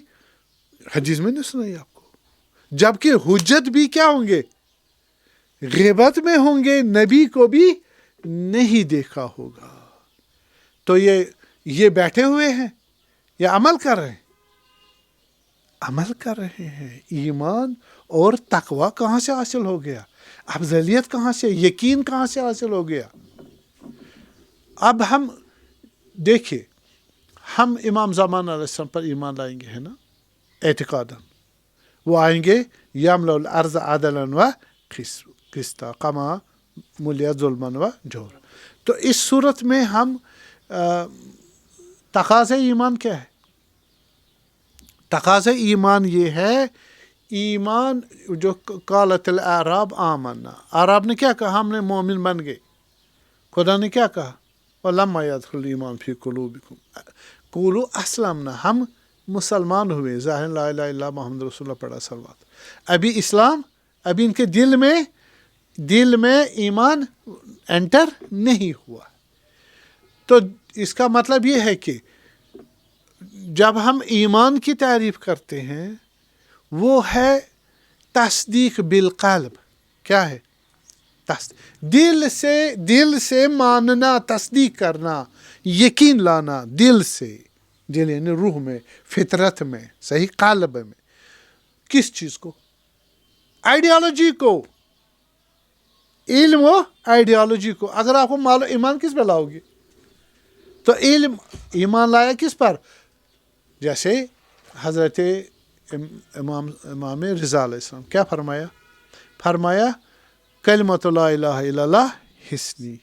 حدیث میں نہیں سنائی آپ کو. جبکہ حجت بھی کیا ہوں گے؟ غیبت میں ہوں گے، نبی کو بھی نہیں دیکھا ہوگا. تو یہ بیٹھے ہوئے ہیں یا عمل کر رہے ہیں؟ عمل کر رہے ہیں. ایمان اور تقوی کہاں سے حاصل ہو گیا؟ افضلیت کہاں سے، یقین کہاں سے حاصل ہو گیا؟ اب ہم دیکھیں، ہم امام زمان علیہ السلام پر ایمان لائیں گے، ہے نا، اعتقاداً. وہ آئیں گے یملأ الارض عدلا و قسطا کما ملیت ظلما و جور. تو اس صورت میں ہم تقاضۂ ایمان کیا ہے؟ تقاضۂ ایمان یہ ہے، ایمان جو قالت الاعراب آمنا، اعراب نے کیا کہا؟ ہم نے مومن بن گئے. خدا نے کیا کہا؟ وَلَمَّا يَدْخُلِ الْإِيمَانُ فِي قُلُوبِكُمْ قُولُوا أَسْلَمْنَا، ہم مسلمان ہوئے، ظاہر لا الہ الا اللہ محمد رسول اللہ پڑھا صلوات. ابھی اسلام، ابھی ان کے دل میں ایمان انٹر نہیں ہوا. تو اس کا مطلب یہ ہے کہ جب ہم ایمان کی تعریف کرتے ہیں وہ ہے تصدیق بالقلب. کیا ہے؟ دل سے ماننا، تصدیق کرنا، یقین لانا دل سے. دل یعنی روح میں، فطرت میں، صحیح، قلب میں. کس چیز کو؟ آئیڈیالوجی کو، علم و آئیڈیالوجی کو. اگر آپ کو معلوم، ایمان کس پہ لاؤ گے؟ تو ایمان لایا کس پر؟ جیسے حضرت امام رضا علیہ السلام کیا فرمایا کلمۃ لا الہ الا اللہ حسنی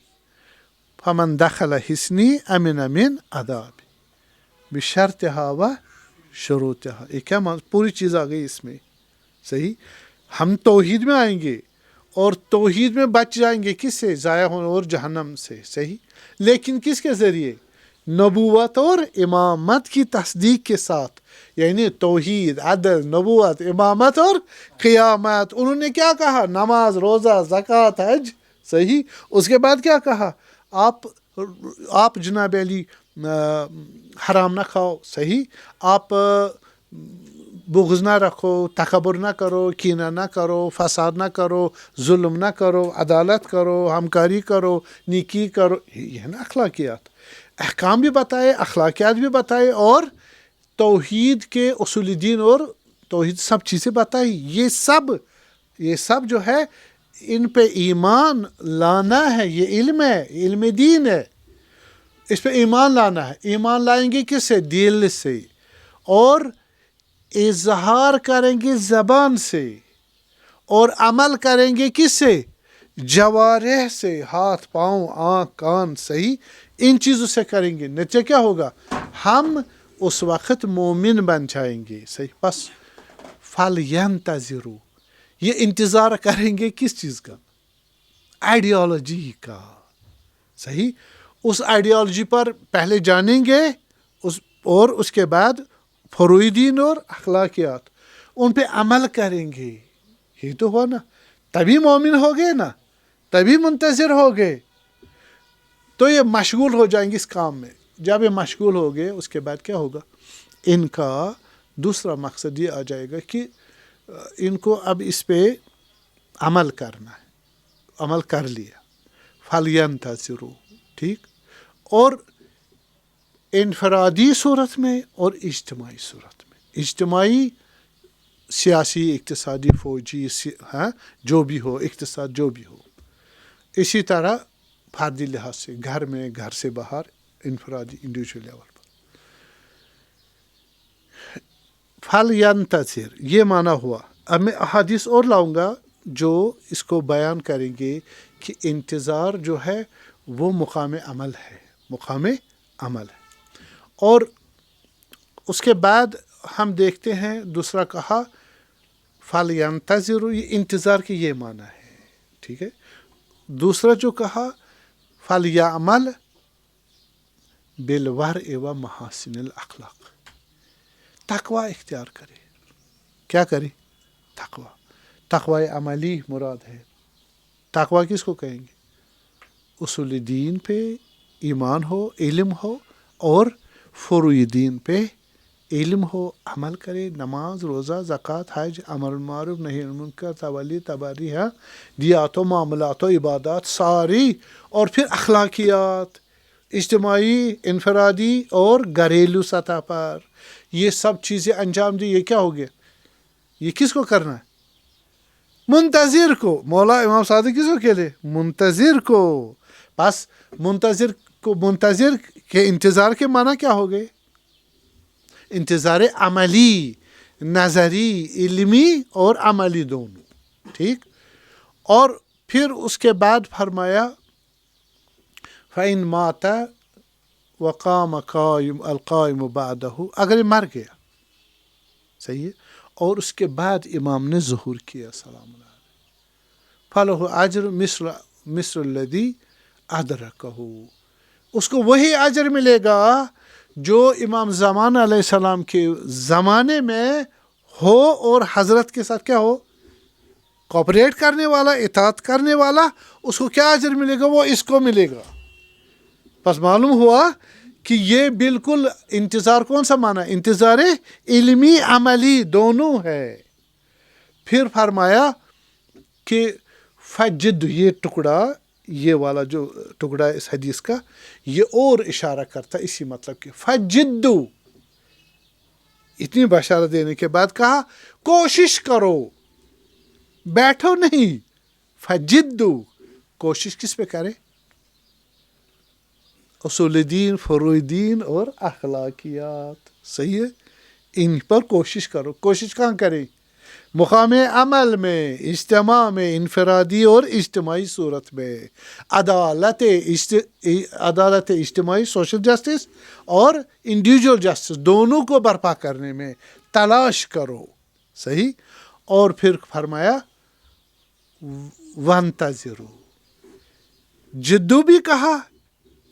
فمن دخل حسنی امن من عذاب بشرطها و شروطها. یہ کیا پوری چیز آ گئی اس میں. صحیح. ہم توحید میں آئیں گے اور توحید میں بچ جائیں گے کس سے؟ ضائع ہونے اور جہنم سے. صحیح. لیکن کس کے ذریعے؟ نبوت اور امامت کی تصدیق کے ساتھ، یعنی توحید، عدل، نبوت، امامت اور قیامت. انہوں نے کیا کہا؟ نماز، روزہ، زکوٰۃ، حج. صحیح. اس کے بعد کیا کہا؟ آپ جناب علی حرام نہ کھاؤ. صحیح. آپ بغض نہ رکھو، تکبر نہ کرو، کینہ نہ کرو، فساد نہ کرو، ظلم نہ کرو، عدالت کرو، ہمکاری کرو، نیکی کرو. یہ ہے نا اخلاقیات. احکام بھی بتائے، اخلاقیات بھی بتائے، اور توحید کے اصول دین اور توحید سب چیزیں بتائی. یہ سب جو ہے ان پہ ایمان لانا ہے. یہ علم ہے، علم دین ہے. اس پہ ایمان لانا ہے. ایمان لائیں گے کس سے؟ دل سے. اور اظہار کریں گے زبان سے، اور عمل کریں گے کس سے؟ جوارح سے، ہاتھ، پاؤں، آنکھ، کان. صحیح. ان چیزوں سے کریں گے. نتیجہ کیا ہوگا؟ ہم اس وقت مومن بن جائیں گے. صحیح. بس فَلْيَنْتَظِرُوا، یہ انتظار کریں گے کس چیز کا؟ آئیڈیالوجی کا. صحیح. اس آئیڈیالوجی پر پہلے جانیں گے، اور اس کے بعد فروعی دین اور اخلاقیات، ان پہ عمل کریں گے. یہ تو ہوا نا. تبھی مومن ہو گئے نا، تبھی منتظر ہو گئے. تو یہ مشغول ہو جائیں گے اس کام میں. جب یہ مشغول ہو گئے، اس کے بعد کیا ہوگا؟ ان کا دوسرا مقصد یہ آ جائے گا کہ ان کو اب اس پہ عمل کرنا ہے. عمل کر لیا. فَلْيَنْتَظِرُوا. ٹھیک. اور انفرادی صورت میں اور اجتماعی صورت میں. اجتماعی، سیاسی، اقتصادی، فوجی، جو بھی ہو، اقتصاد جو بھی ہو. اسی طرح فردی لحاظ سے، گھر میں، گھر سے باہر، انفرادی، انڈیویجول لیول پر. فَلْيَنْتَظِرْ، یہ معنی ہوا. اب میں احادیث اور لاؤں گا جو اس کو بیان کریں گے کہ انتظار جو ہے وہ مقام عمل ہے. مقام عمل ہے. اور اس کے بعد ہم دیکھتے ہیں دوسرا کہا فَلْيَنْتَظِرُوا، یہ انتظار کی یہ معنی ہے. ٹھیک ہے. دوسرا جو کہا فَلْيَعْمَلْ بِالْوَرْعِ وَمَحَاسِنِ الْأَخْلَاقِ، تقوی اختیار کرے. کیا کرے؟ تقوی. تقوی عملی مراد ہے. تقوی کس کو کہیں گے؟ اصول دین پہ ایمان ہو، علم ہو، اور فروعی دین پہ علم ہو، عمل کرے. نماز، روزہ، زکوٰۃ، حج، امر بالمعروف، نہی عن المنکر، تولی، تبری، دیات و معاملات و عبادات ساری. اور پھر اخلاقیات، اجتماعی، انفرادی اور گھریلو سطح پر یہ سب چیزیں انجام دی. یہ کیا ہو گیا؟ یہ کس کو کرنا ہے؟ منتظر کو. مولا امام صادق کس کو کہتے؟ منتظر کو. بس منتظر کو، منتظر کے انتظار کے معنی کیا ہو گئے؟ انتظار عملی، نظری، علمی اور عملی دونوں. ٹھیک. اور پھر اس کے بعد فرمایا فَإِن مَاتَ وَقَامَ الْقَائِمُ بَعْدَهُ، اگر یہ مر گیا. صحیح ہے. اور اس کے بعد امام نے ظہور کیا سلام اللہ علیہ، فَلَهُ أَجْرٌ مِثْلُ الَّذِي أَدْرَكَهُ، اس کو وہی اجر ملے گا جو امام زمان علیہ السلام کے زمانے میں ہو، اور حضرت کے ساتھ کیا ہو؟ کوپریٹ کرنے والا، اطاعت کرنے والا. اس کو کیا اجر ملے گا؟ وہ اس کو ملے گا. بس معلوم ہوا کہ یہ بالکل انتظار کون سا معنی؟ انتظار علمی، عملی دونوں ہے. پھر فرمایا کہ فجد، یہ ٹکڑا، یہ والا جو ٹکڑا اس حدیث کا، یہ اور اشارہ کرتا اسی مطلب کہ فجدو. اتنی بشارت دینے کے بعد کہا کوشش کرو، بیٹھو نہیں. فجدو، کوشش کس پہ کرے؟ اصول دین، فروع دین اور اخلاقیات. صحیح ہے. ان پر کوشش کرو. کوشش کہاں کریں؟ مقام عمل میں، اجتماع میں، انفرادی اور اجتماعی صورت میں. عدالت اجتماعی، سوشل جسٹس، اور انڈیویجول جسٹس دونوں کو برپا کرنے میں تلاش کرو. صحیح. اور پھر فرمایا وَانْتَظِرُوا، جدو بھی کہا،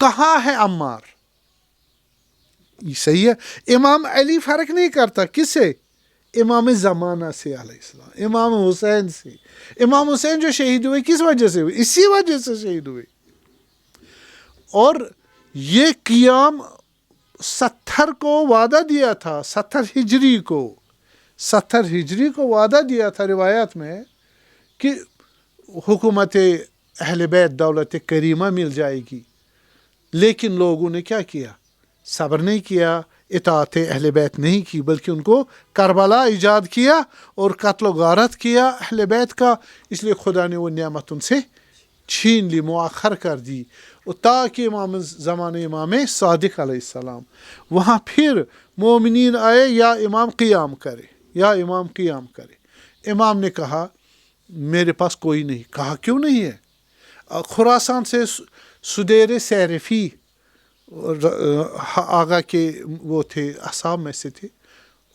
کہاں ہے عمار؟ یہ صحیح ہے. امام علی فرق نہیں کرتا کس سے؟ امام زمانہ سے علیہ السلام، امام حسین سے. امام حسین جو شہید ہوئے کس وجہ سے ہوئے؟ اسی وجہ سے شہید ہوئے. اور یہ قیام 70 کو وعدہ دیا تھا، 70 ہجری کو وعدہ دیا تھا روایات میں کہ حکومت اہل بیت دولت کریمہ مل جائے گی. لیکن لوگوں نے کیا کیا؟ صبر نہیں کیا، اطاعت اہل بیت نہیں کی، بلکہ ان کو کربلا ایجاد کیا اور قتل و غارت کیا اہل بیت کا. اس لیے خدا نے وہ نعمت ان سے چھین لی، مؤخر کر دی. تاکہ زمانہ امام صادق علیہ السلام وہاں پھر مومنین آئے، یا امام قیام کرے. امام نے کہا میرے پاس کوئی نہیں. کہا کیوں نہیں ہے؟ خراسان سے سدیر سیرفی آغا کے وہ تھے، اصحاب میں سے تھے.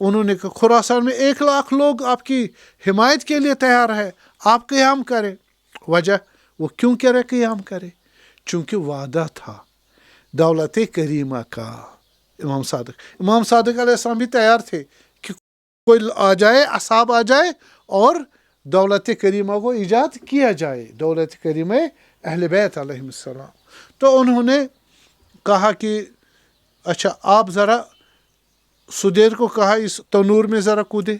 انہوں نے کہا خراسان میں 1 لاکھ لوگ آپ کی حمایت کے لیے تیار ہے، آپ قیام کریں. وجہ وہ کیوں کرے قیام کرے؟ چونکہ وعدہ تھا دولت کریمہ کا. امام صادق علیہ السلام بھی تیار تھے کہ کوئی آ جائے، اصحاب آ جائے اور دولت کریمہ کو ایجاد کیا جائے، دولت کریمہ اہل بیت علیہ السلام. تو انہوں نے کہا کہ اچھا آپ ذرا سدیر کو کہا اس تنور میں ذرا کودے.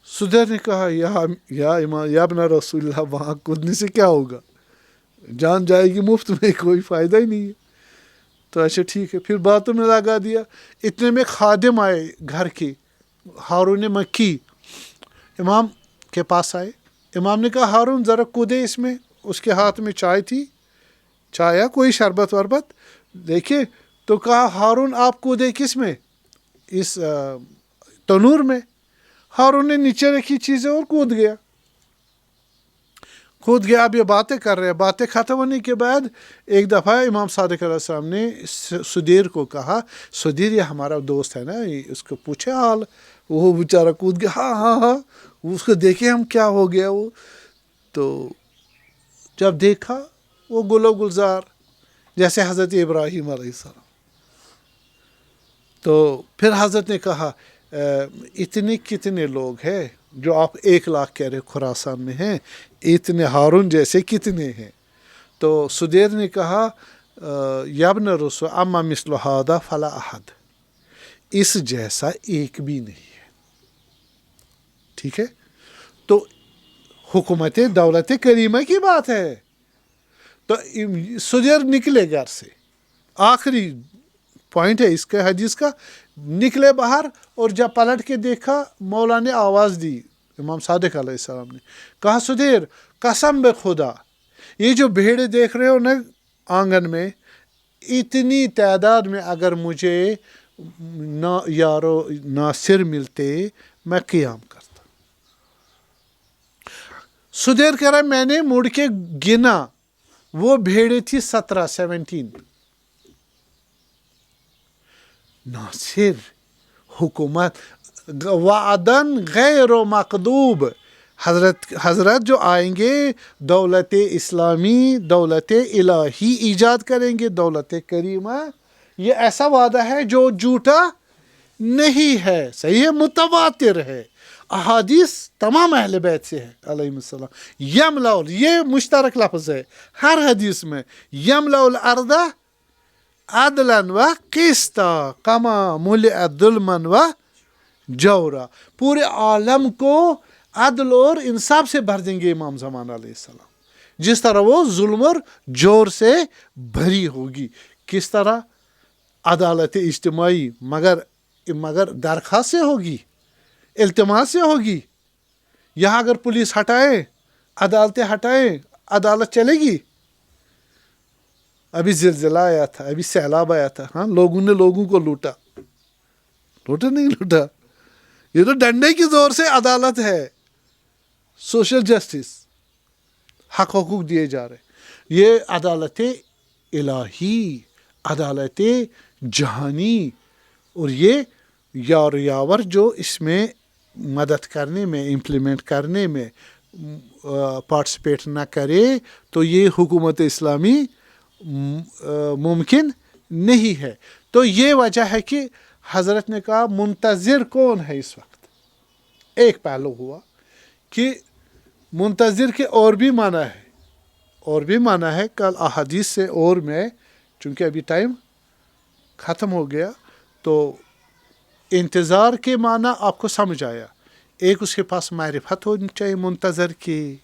سدیر نے کہا یا ابن رسول اللہ، وہاں کودنے سے کیا ہوگا؟ جان جائے گی مفت میں، کوئی فائدہ ہی نہیں ہے. تو اچھا ٹھیک ہے، پھر باتوں میں لگا دیا. اتنے میں خادم آئے گھر کے، ہارون مکی امام کے پاس آئے. امام نے کہا ہارون ذرا کودے اس میں. اس کے ہاتھ میں چائے تھی، چائے یا کوئی شربت وربت دیکھے. تو کہا ہارون آپ کودے کس میں؟ اس تنور میں. ہارون نے نیچے رکھی چیزیں اور کود گیا. اب یہ باتیں کر رہے ہیں. باتیں ختم ہونے کے بعد ایک دفعہ امام صادق علیہ السلام نے سدیر کو کہا سدیر یہ ہمارا دوست ہے نا، اس کو پوچھے حال. وہ بیچارہ کود گیا. ہاں اس کو دیکھے ہم کیا ہو گیا. وہ تو جب دیکھا وہ گل و گلزار جیسے حضرت ابراہیم علیہ السلام. تو پھر حضرت نے کہا اتنے کتنے لوگ ہیں جو آپ 1 لاکھ کہہ رہے خراسان میں ہیں، اتنے ہارون جیسے کتنے ہیں؟ تو سدیر نے کہا یا ابن رسول اما مثل ھذا فلا احد، اس جیسا ایک بھی نہیں ہے. ٹھیک ہے، تو حکومت دولت کریمہ کی بات ہے. تو سدیر نکلے گھر سے، آخری پوائنٹ ہے اس کے حدیث کا. نکلے باہر اور جب پلٹ کے دیکھا مولا نے آواز دی، امام صادق علیہ السلام نے کہا سدیر قسم بے خدا یہ جو بھیڑیں دیکھ رہے ہو نا آنگن میں، اتنی تعداد میں اگر مجھے ناصر ملتے میں قیام کرتا. سدیر کہہ رہا میں نے مڑ کے گنا، وہ بھیڑیں تھی 17 ناصر حکومت وعدن غیر مقدوب. حضرت جو آئیں گے دولت اسلامی، دولت الہی ایجاد کریں گے، دولت کریمہ. یہ ایسا وعدہ ہے جو جھوٹا نہیں ہے، صحیح ہے، متواتر ہے. احادیث تمام اہل بیت سے ہے علیہ السلام. یملا، یہ مشترک لفظ ہے ہر حدیث میں، یملا الارض عدلا و قسطا کما ملئت ظلما و جورا. پورے عالم کو عدل اور انصاف سے بھر دیں گے امام زمان علیہ السلام، جس طرح وہ ظلم اور جور سے بھری ہوگی. کس طرح؟ عدالت اجتماعی، مگر درخواست سے ہوگی، التماس سے ہوگی. یہاں اگر پولیس ہٹائے، عدالتیں ہٹائیں، عدالت چلے گی؟ ابھی زلزلہ آیا تھا، ابھی سیلاب آیا تھا، ہاں لوگوں نے لوگوں کو لوٹا نہیں لوٹا. یہ تو ڈنڈے کی زور سے عدالت ہے، سوشل جسٹس، حق حقوق دیے جا رہے. یہ عدالت الہی، عدالت جہانی. اور یہ یاور جو اس میں مدد کرنے میں، امپلیمنٹ کرنے میں پارٹیسپیٹ نہ کرے تو یہ حکومت اسلامی ممکن نہیں ہے. تو یہ وجہ ہے کہ حضرت نے کہا منتظر کون ہے اس وقت. ایک پہلو ہوا کہ منتظر کے اور بھی معنی ہے کل احادیث سے. اور میں چونکہ ابھی ٹائم ختم ہو گیا تو انتظار کے معنی آپ کو سمجھ آیا. ایک اس کے پاس معرفت ہونی چاہیے منتظر کی،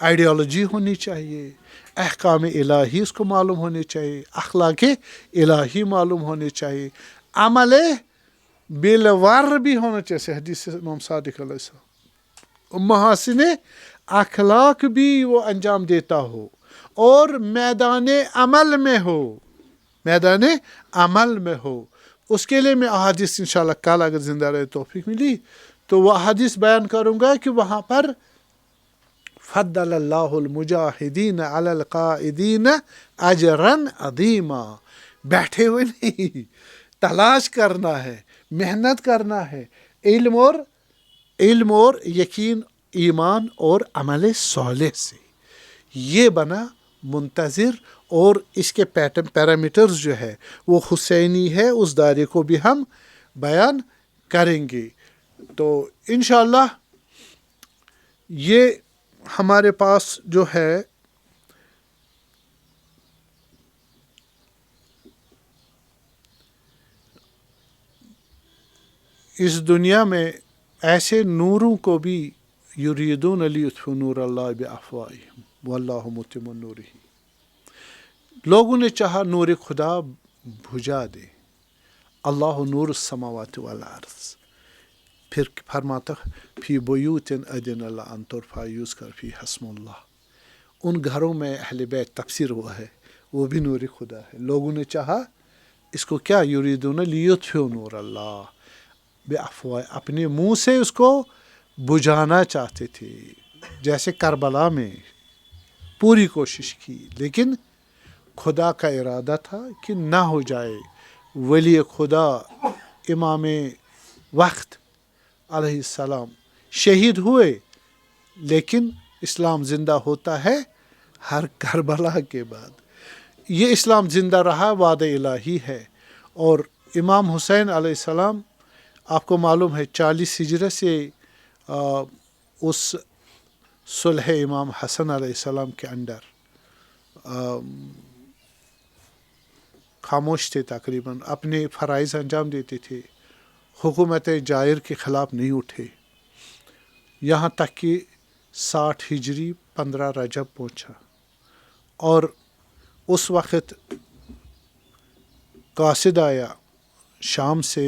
آئیڈیالوجی ہونی چاہیے، احکام الہی اس کو معلوم ہونے چاہیے، اخلاق الہی معلوم ہونے چاہیے، عمل بالور بھی ہونا چاہیے. حدیث سے امام صادق علیہ السلام محاسن اخلاق بھی وہ انجام دیتا ہو اور میدان عمل میں ہو. اس کے لیے میں احادیث انشاءاللہ کل اگر زندہ رہے توفیق ملی تو وہ احادیث بیان کروں گا کہ وہاں پر فضل اللہ المجاہدین علی القائدین اجرا عظیما. بیٹھے ہوئے نہیں، تلاش کرنا ہے، محنت کرنا ہے، علم اور یقین، ایمان اور عمل صالح سے. یہ بنا منتظر. اور اس کے پیرامیٹرز جو ہے وہ حسینی ہے، اس دائرے کو بھی ہم بیان کریں گے. تو انشاءاللہ یہ ہمارے پاس جو ہے اس دنیا میں ایسے نوروں کو بھی یریدون لیطفئوا نور اللہ بافواہہم واللہ متم نورہ. لوگوں نے چاہا نور خدا بجھا دے. اللہ نور السماوات والارض. پھر فرماتا فی بیوت اذن اللہ ان ترفع یذکر فیہا اسم اللہ. ان گھروں میں اہل بیت تفسیر ہوا ہے، وہ بھی نور خدا ہے. لوگوں نے چاہا اس کو کیا یریدون لیطفئوا نور اللہ بافواہ، اپنے منہ سے اس کو بجھانا چاہتے تھے. جیسے کربلا میں پوری کوشش کی لیکن خدا کا ارادہ تھا کہ نہ ہو جائے. ولی خدا امام وقت علیہ السلام شہید ہوئے لیکن اسلام زندہ ہوتا ہے ہر کربلا کے بعد. یہ اسلام زندہ رہا وعدہ الہی ہے. اور امام حسین علیہ السلام آپ کو معلوم ہے 40 ہجری سے اس صلح امام حسن علیہ السلام کے انڈر خاموش تھے، تقریباً اپنے فرائض انجام دیتے تھے، حکومت جائر کے خلاف نہیں اٹھے. یہاں تک کہ 60 ہجری 15 رجب پہنچا اور اس وقت قاصد آیا شام سے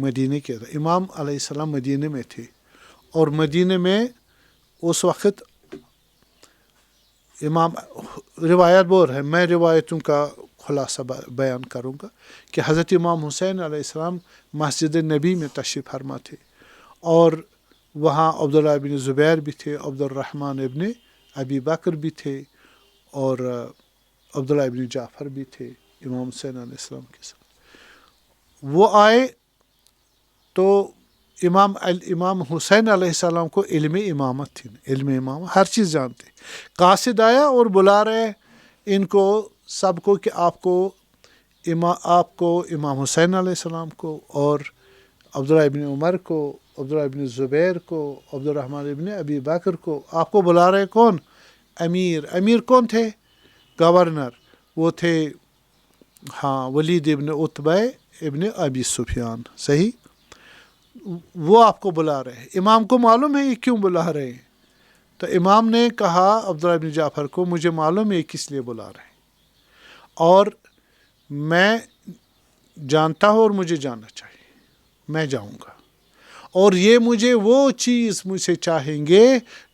مدینے کے. امام علیہ السلام مدینے میں تھے اور مدینے میں اس وقت امام روایت بور ہے، میں روایتوں کا خلاصہ بیان کروں گا کہ حضرت امام حسین علیہ السلام مسجد نبی میں تشریف فرما تھے اور وہاں عبداللہ بن زبیر بھی تھے، عبد الرحمن ابن ابی بکر بھی تھے اور عبداللہ ابن جعفر بھی تھے امام حسین علیہ السلام کے ساتھ. وہ آئے تو امام حسین علیہ السلام کو علم امامت تھی، علم امامت ہر چیز جانتے. قاصد آیا اور بلا رہے ان کو سب کو کہ آپ کو امام حسین علیہ السلام کو اور عبداللہ ابن عمر کو، عبداللہ ابن زبیر کو، عبد الرحمن ابن ابی بکر کو آپ کو بلا رہے. کون؟ امیر کون تھے؟ گورنر. وہ تھے ولید ابن عتبہ ابن ابی سفیان. صحیح، وہ آپ کو بلا رہے ہیں. امام کو معلوم ہے یہ کیوں بلا رہے ہیں. تو امام نے کہا عبداللہ ابن جعفر کو مجھے معلوم ہے یہ کس لیے بلا رہے ہیں اور میں جانتا ہوں اور مجھے جاننا چاہیے، میں جاؤں گا اور یہ مجھے وہ چیز مجھ سے چاہیں گے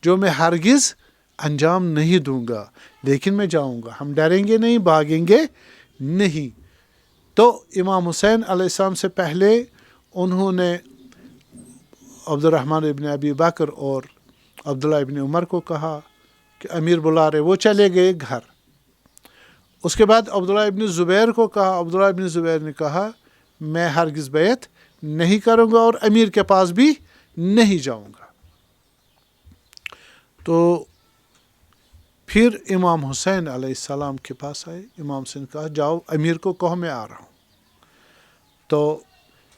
جو میں ہرگز انجام نہیں دوں گا لیکن میں جاؤں گا. ہم ڈریں گے نہیں، بھاگیں گے نہیں. تو امام حسین علیہ السلام سے پہلے انہوں نے عبد الرحمن ابن ابی بکر اور عبداللہ ابن عمر کو کہا کہ امیر بلا رہے. وہ چلے گئے گھر. اس کے بعد عبداللہ ابن زبیر کو کہا. عبداللہ ابن زبیر نے کہا میں ہرگز بیعت نہیں کروں گا اور امیر کے پاس بھی نہیں جاؤں گا. تو پھر امام حسین علیہ السلام کے پاس آئے. امام حسین نے کہا جاؤ امیر کو کہو میں آ رہا ہوں. تو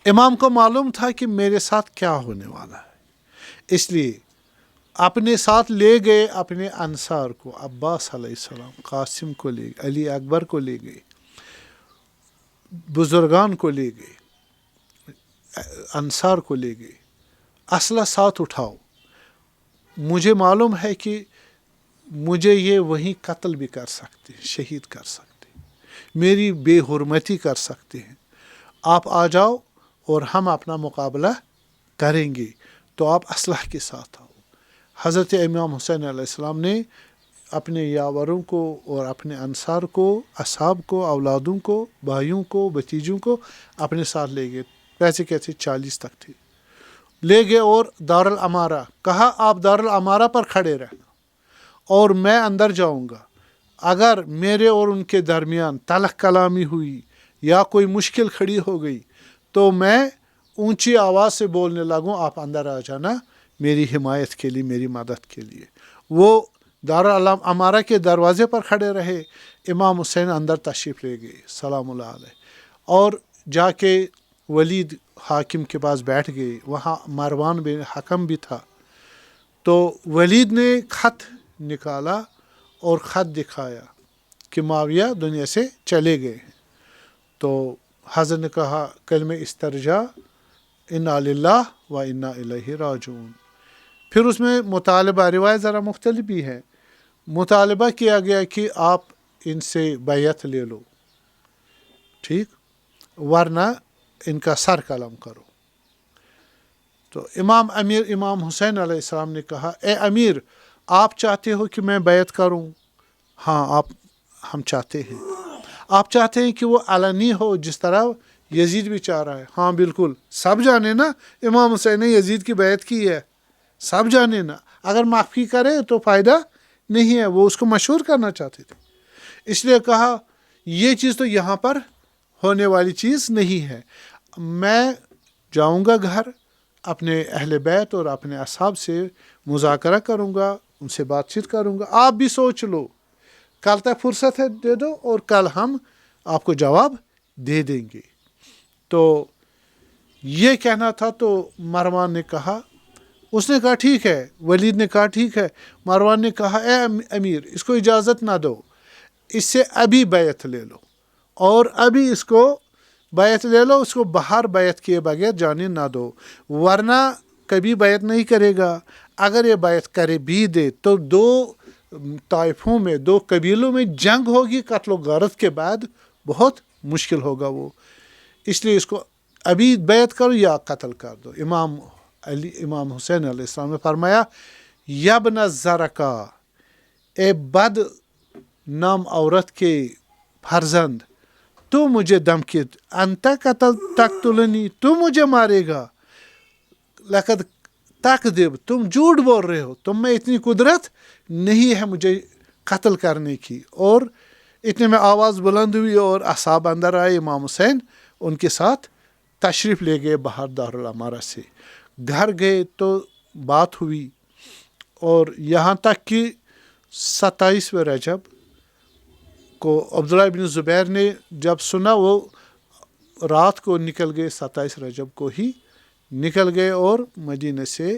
امام کو معلوم تھا کہ میرے ساتھ کیا ہونے والا ہے، اس لیے اپنے ساتھ لے گئے اپنے انصار کو. عباس علیہ السلام، قاسم کو لے گئے، علی اکبر کو لے گئے، بزرگان کو لے گئے، انصار کو لے گئے. اسلحہ ساتھ اٹھاؤ، مجھے معلوم ہے کہ مجھے یہ وہیں قتل بھی کر سکتے ہیں، شہید کر سکتے ہیں، میری بے حرمتی کر سکتے ہیں. آپ آ جاؤ اور ہم اپنا مقابلہ کریں گے، تو آپ اسلحہ کے ساتھ آؤ. حضرت امام حسین علیہ السلام نے اپنے یاوروں کو اور اپنے انصار کو، اصحاب کو، اولادوں کو، بھائیوں کو، بھتیجوں کو اپنے ساتھ لے گئے. پیسے کیسے 40 تک تھے، لے گئے اور دارالامارہ کہا آپ دارالامارہ پر کھڑے رہنا اور میں اندر جاؤں گا. اگر میرے اور ان کے درمیان تلخ کلامی ہوئی یا کوئی مشکل کھڑی ہو گئی تو میں اونچی آواز سے بولنے لگوں، آپ اندر آ جانا میری حمایت کے لیے، میری مدد کے لیے. وہ دارالامارہ کے دروازے پر کھڑے رہے. امام حسین اندر تشریف لے گئے سلام اللہ علیہ، اور جا کے ولید حاکم کے پاس بیٹھ گئے. وہاں مروان بن حکم بھی تھا. تو ولید نے خط نکالا اور خط دکھایا کہ معاویہ دنیا سے چلے گئے ہیں. تو حضرت نے کہا کلمہ استرجاع انا للہ و انا الیہ راجعون. پھر اس میں مطالبہ، روایت ذرا مختلف بھی ہے، مطالبہ کیا گیا کہ آپ ان سے بیعت لے لو، ٹھیک، ورنہ ان کا سر قلم کرو. تو امام حسین علیہ السلام نے کہا اے امیر، آپ چاہتے ہو کہ میں بیعت کروں؟ ہاں ہم چاہتے ہیں. آپ چاہتے ہیں کہ وہ علنی ہو جس طرح یزید بھی چاہ رہا ہے؟ ہاں بالکل، سب جانے نا امام حسین نے یزید کی بیعت کی ہے، سب جانے نا. اگر معافی کرے تو فائدہ نہیں ہے، وہ اس کو مشہور کرنا چاہتے تھے. اس لیے کہا یہ چیز تو یہاں پر ہونے والی چیز نہیں ہے. میں جاؤں گا گھر، اپنے اہل بیت اور اپنے اصحاب سے مذاکرہ کروں گا، ان سے بات چیت کروں گا. آپ بھی سوچ لو، کل تک فرصت ہے دے دو اور کل ہم آپ کو جواب دے دیں گے. تو یہ کہنا تھا. تو مروان نے کہا، اس نے کہا ٹھیک ہے، ولید نے کہا ٹھیک ہے. مروان نے کہا اے امیر، اس کو اجازت نہ دو، اس سے ابھی بیعت لے لو اور ابھی اس کو بیعت لے لو، اس کو باہر بیعت کیے بغیر جانے نہ دو، ورنہ کبھی بیعت نہیں کرے گا. اگر یہ بیعت کرے بھی دے تو دو طائفوں میں، دو قبیلوں میں جنگ ہوگی، قتل و غارت کے بعد بہت مشکل ہوگا وہ. اس لیے اس کو ابھی بیعت کرو یا قتل کر دو. امام حسین علیہ السلام نے فرمایا یبن زرکا، اے بد نام عورت کے فرزند، تو مجھے دھمکی، انت تقتلنی، تو مجھے مارے گا، لقد تکذب، تم جھوٹ بول رہے ہو، تم میں اتنی قدرت نہیں ہے مجھے قتل کرنے کی. اور اتنے میں آواز بلند ہوئی اور اصحاب اندر آئے. امام حسین ان کے ساتھ تشریف لے گئے باہر دارالامارہ سے. گھر گئے تو بات ہوئی، اور یہاں تک کہ 27 رجب کو عبداللہ بن زبیر نے جب سنا، وہ رات کو نکل گئے، 27 رجب کو ہی نکل گئے اور مدینہ سے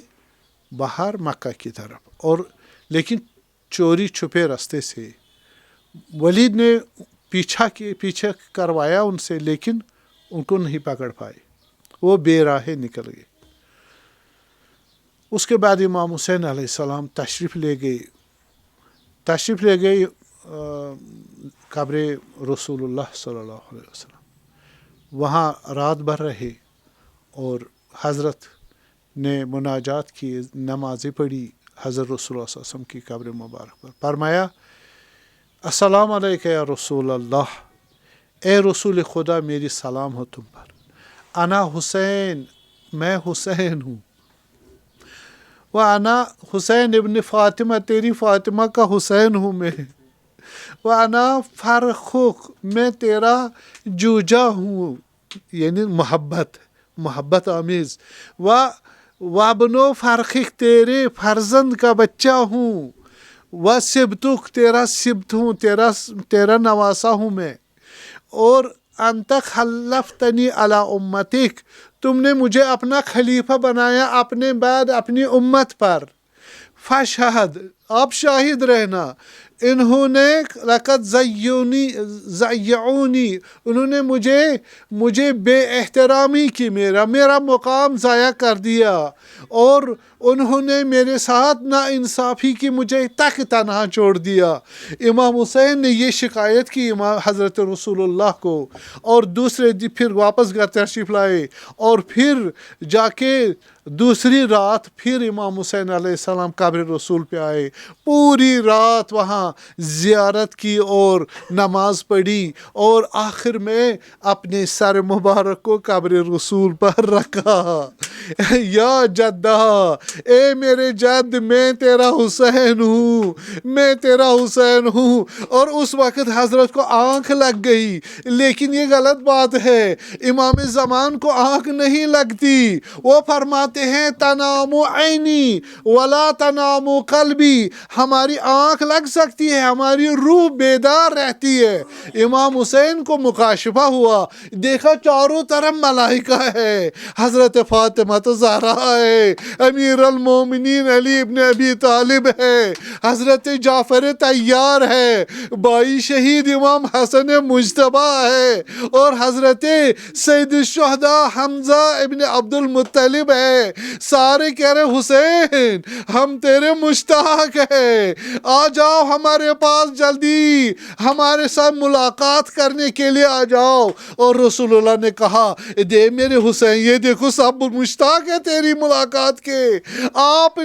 باہر مکہ کی طرف، اور لیکن چوری چھپے راستے سے. ولید نے پیچھے کروایا ان سے، لیکن ان کو نہیں پکڑ پائے، وہ بے راہ نکل گئے. اس کے بعد امام حسین علیہ السلام تشریف لے گئے قبر رسول اللہ صلی اللہ علیہ وسلم. وہاں رات بھر رہے اور حضرت نے مناجات کی، نمازیں پڑھی حضرت رسول اللہ صلی اللہ علیہ وسلم کی قبر مبارک پر. فرمایا السلام علیکہ یا رسول اللہ، اے رسول خدا میری سلام ہو تم پر. انا حسین، میں حسین ہوں. وَأَنَا حسین ابن فاطمہ، تیری فاطمہ کا حسین ہوں میں. وَأَنَا فرخک، میں تیرا جوجا ہوں، یعنی محبت آمیز. وَابْنُ فرخک، تیرے فرزند کا بچہ ہوں. وَسِبْتُک تیرا سبت ہوں، تیرا نواسا ہوں میں، اور انت خلفتنی علی امتک، تم نے مجھے اپنا خلیفہ بنایا اپنے بعد اپنی امت پر، فشہد آپ شاہد رہنا، انہوں نے لقد ضیعونی انہوں نے مجھے بے احترامی کی، میرا مقام ضائع کر دیا، اور انہوں نے میرے ساتھ ناانصافی کی، مجھے تک تنہا چھوڑ دیا۔ امام حسین نے یہ شکایت کی امام حضرت رسول اللہ کو، اور دوسرے دن پھر واپس گھر تشریف لائے، اور پھر جا کے دوسری رات پھر امام حسین علیہ السلام قبر رسول پہ آئے، پوری رات وہاں زیارت کی اور نماز پڑھی، اور آخر میں اپنے سر مبارک کو قبر رسول پر رکھا۔ یا جدہ، اے میرے جد، میں تیرا حسین ہوں، میں تیرا حسین ہوں۔ اور اس وقت حضرت کو آنکھ لگ گئی، لیکن یہ غلط بات ہے، امام زمان کو آنکھ نہیں لگتی، وہ فرماتے ہیں تنام عینی ولا تنام قلبی، ہماری آنکھ لگ سکتی ہے، ہماری روح بیدار رہتی ہے۔ امام حسین کو مکاشفہ ہوا، دیکھا چاروں طرف ملائکہ ہے، حضرت فاطمہ زہرا ہے، امیر المومنین علی ابن ابی طالب ہے، حضرت جعفر طیار ہے، بائی شہید امام حسن مجتبیٰ ہے، اور حضرت سید الشہداء حمزہ ابن عبد المطلب ہے۔ سارے کہہ رہے حسین ہم تیرے مشتاق ہیں، آ جاؤ ہمارے پاس جلدی، ہمارے ساتھ ملاقات کرنے کے لیے آ جاؤ۔ اور رسول اللہ نے کہا دے میرے حسین، یہ دیکھو سب مشتاق ہے تیری ملاقات کے، آپ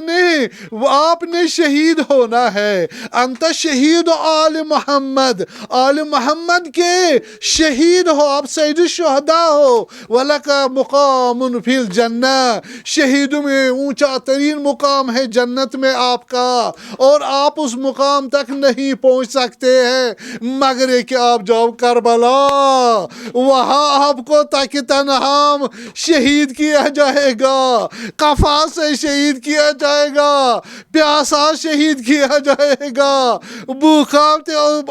نے شہید ہونا ہے، انت شہید آل محمد، آل محمد کے شہید ہو، آپ سید الشہداء ہو، وَلَكَ مُقَامٌ فِي الْجَنَّةِ، شہیدوں میں اونچا ترین مقام ہے جنت میں آپ کا، اور آپ اس مقام تک نہیں پہنچ سکتے ہیں مگر یہ کہ آپ جاؤ کربلا، وہاں آپ کو تک تنہام شہید کیا جائے گا، قفا سے شہید کیا جائے گا، پیاسا شہید کیا جائے گا، بھوکا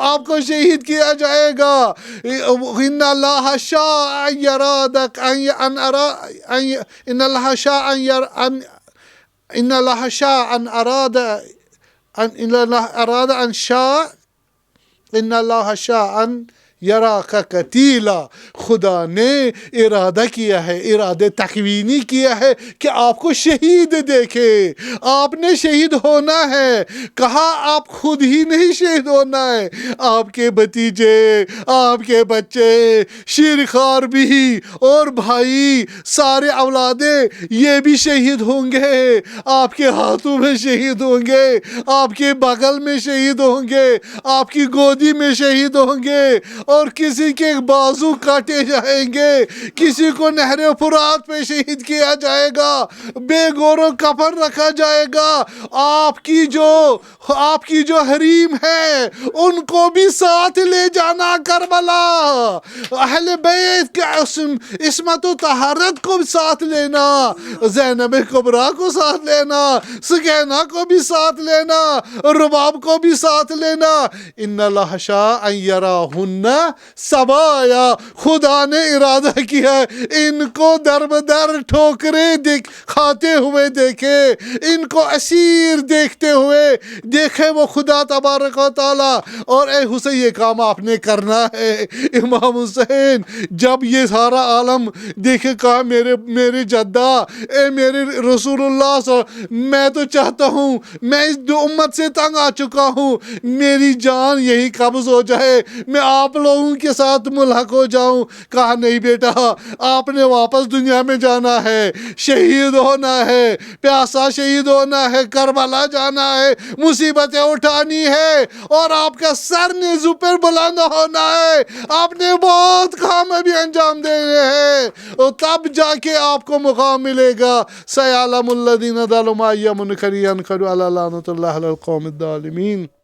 آپ کو شہید کیا جائے گا۔ ان اللہ شاء ان یرادک ان اللہ شاء ان اللہ شاء ان اراد ان اللہ اراد ان شاء ان اللہ شاء ان یراک قتیلا، خدا نے ارادہ کیا ہے، ارادہ تکوینی کیا ہے کہ آپ کو شہید دیکھے، آپ نے شہید ہونا ہے، کہا آپ خود ہی نہیں شہید ہونا ہے، آپ کے بھتیجے، آپ کے بچے، شیرخوار بھی اور بھائی، سارے اولادیں یہ بھی شہید ہوں گے، آپ کے ہاتھوں میں شہید ہوں گے، آپ کے بغل میں شہید ہوں گے، آپ کی گودی میں شہید ہوں گے، اور کسی کے بازو کاٹے جائیں گے، کسی کو نہر فرات پہ شہید کیا جائے گا، بے گور و کفن رکھا جائے گا، آپ کی جو حریم ہے ان کو بھی ساتھ لے جانا کربلا، اہل بیت کے عصمت و طہارت کو بھی ساتھ لینا، زینب کبریٰ کو ساتھ لینا، سکینہ کو بھی ساتھ لینا، رباب کو بھی ساتھ لینا۔ ان اللہ شاء ان یراہن سبایا، خدا نے ارادہ کیا ان کو در بدر ٹھوکریں کھاتے ہوئے دیکھے، ان کو اسیر دیکھتے ہوئے دیکھے وہ خدا تبارک و تعالی۔ اور اے حسین یہ کام آپ نے کرنا ہے۔ امام حسین جب یہ سارا عالم دیکھے کہا میرے جدہ، اے میرے رسول اللہ صلی اللہ علیہ وسلم، میں تو چاہتا ہوں، میں اس امت سے تنگ آ چکا ہوں، میری جان یہی قبض ہو جائے، میں آپ لوگوں کے ساتھ ملحق ہو جاؤں۔ کہا نہیں بیٹا، آپ نے واپس دنیا میں جانا ہے، شہید ہونا ہے، پیاسا شہید ہونا ہے، کربلا جانا ہے، مصیبتیں اٹھانی ہے، اور آپ کا سر نیزوں پر بلند ہونا ہے، آپ نے بہت کام ابھی انجام دینے ہیں، اور تب جا کے آپ کو مقام ملے گا۔ سیعلم الذین ظلموا أَيَّ مُنقَلِبٍ يَنقَلِبُ عَلَى لَعْنَةِ اللَّهِ عَلَى الْقَوْمِ الظَّالِمِينَ۔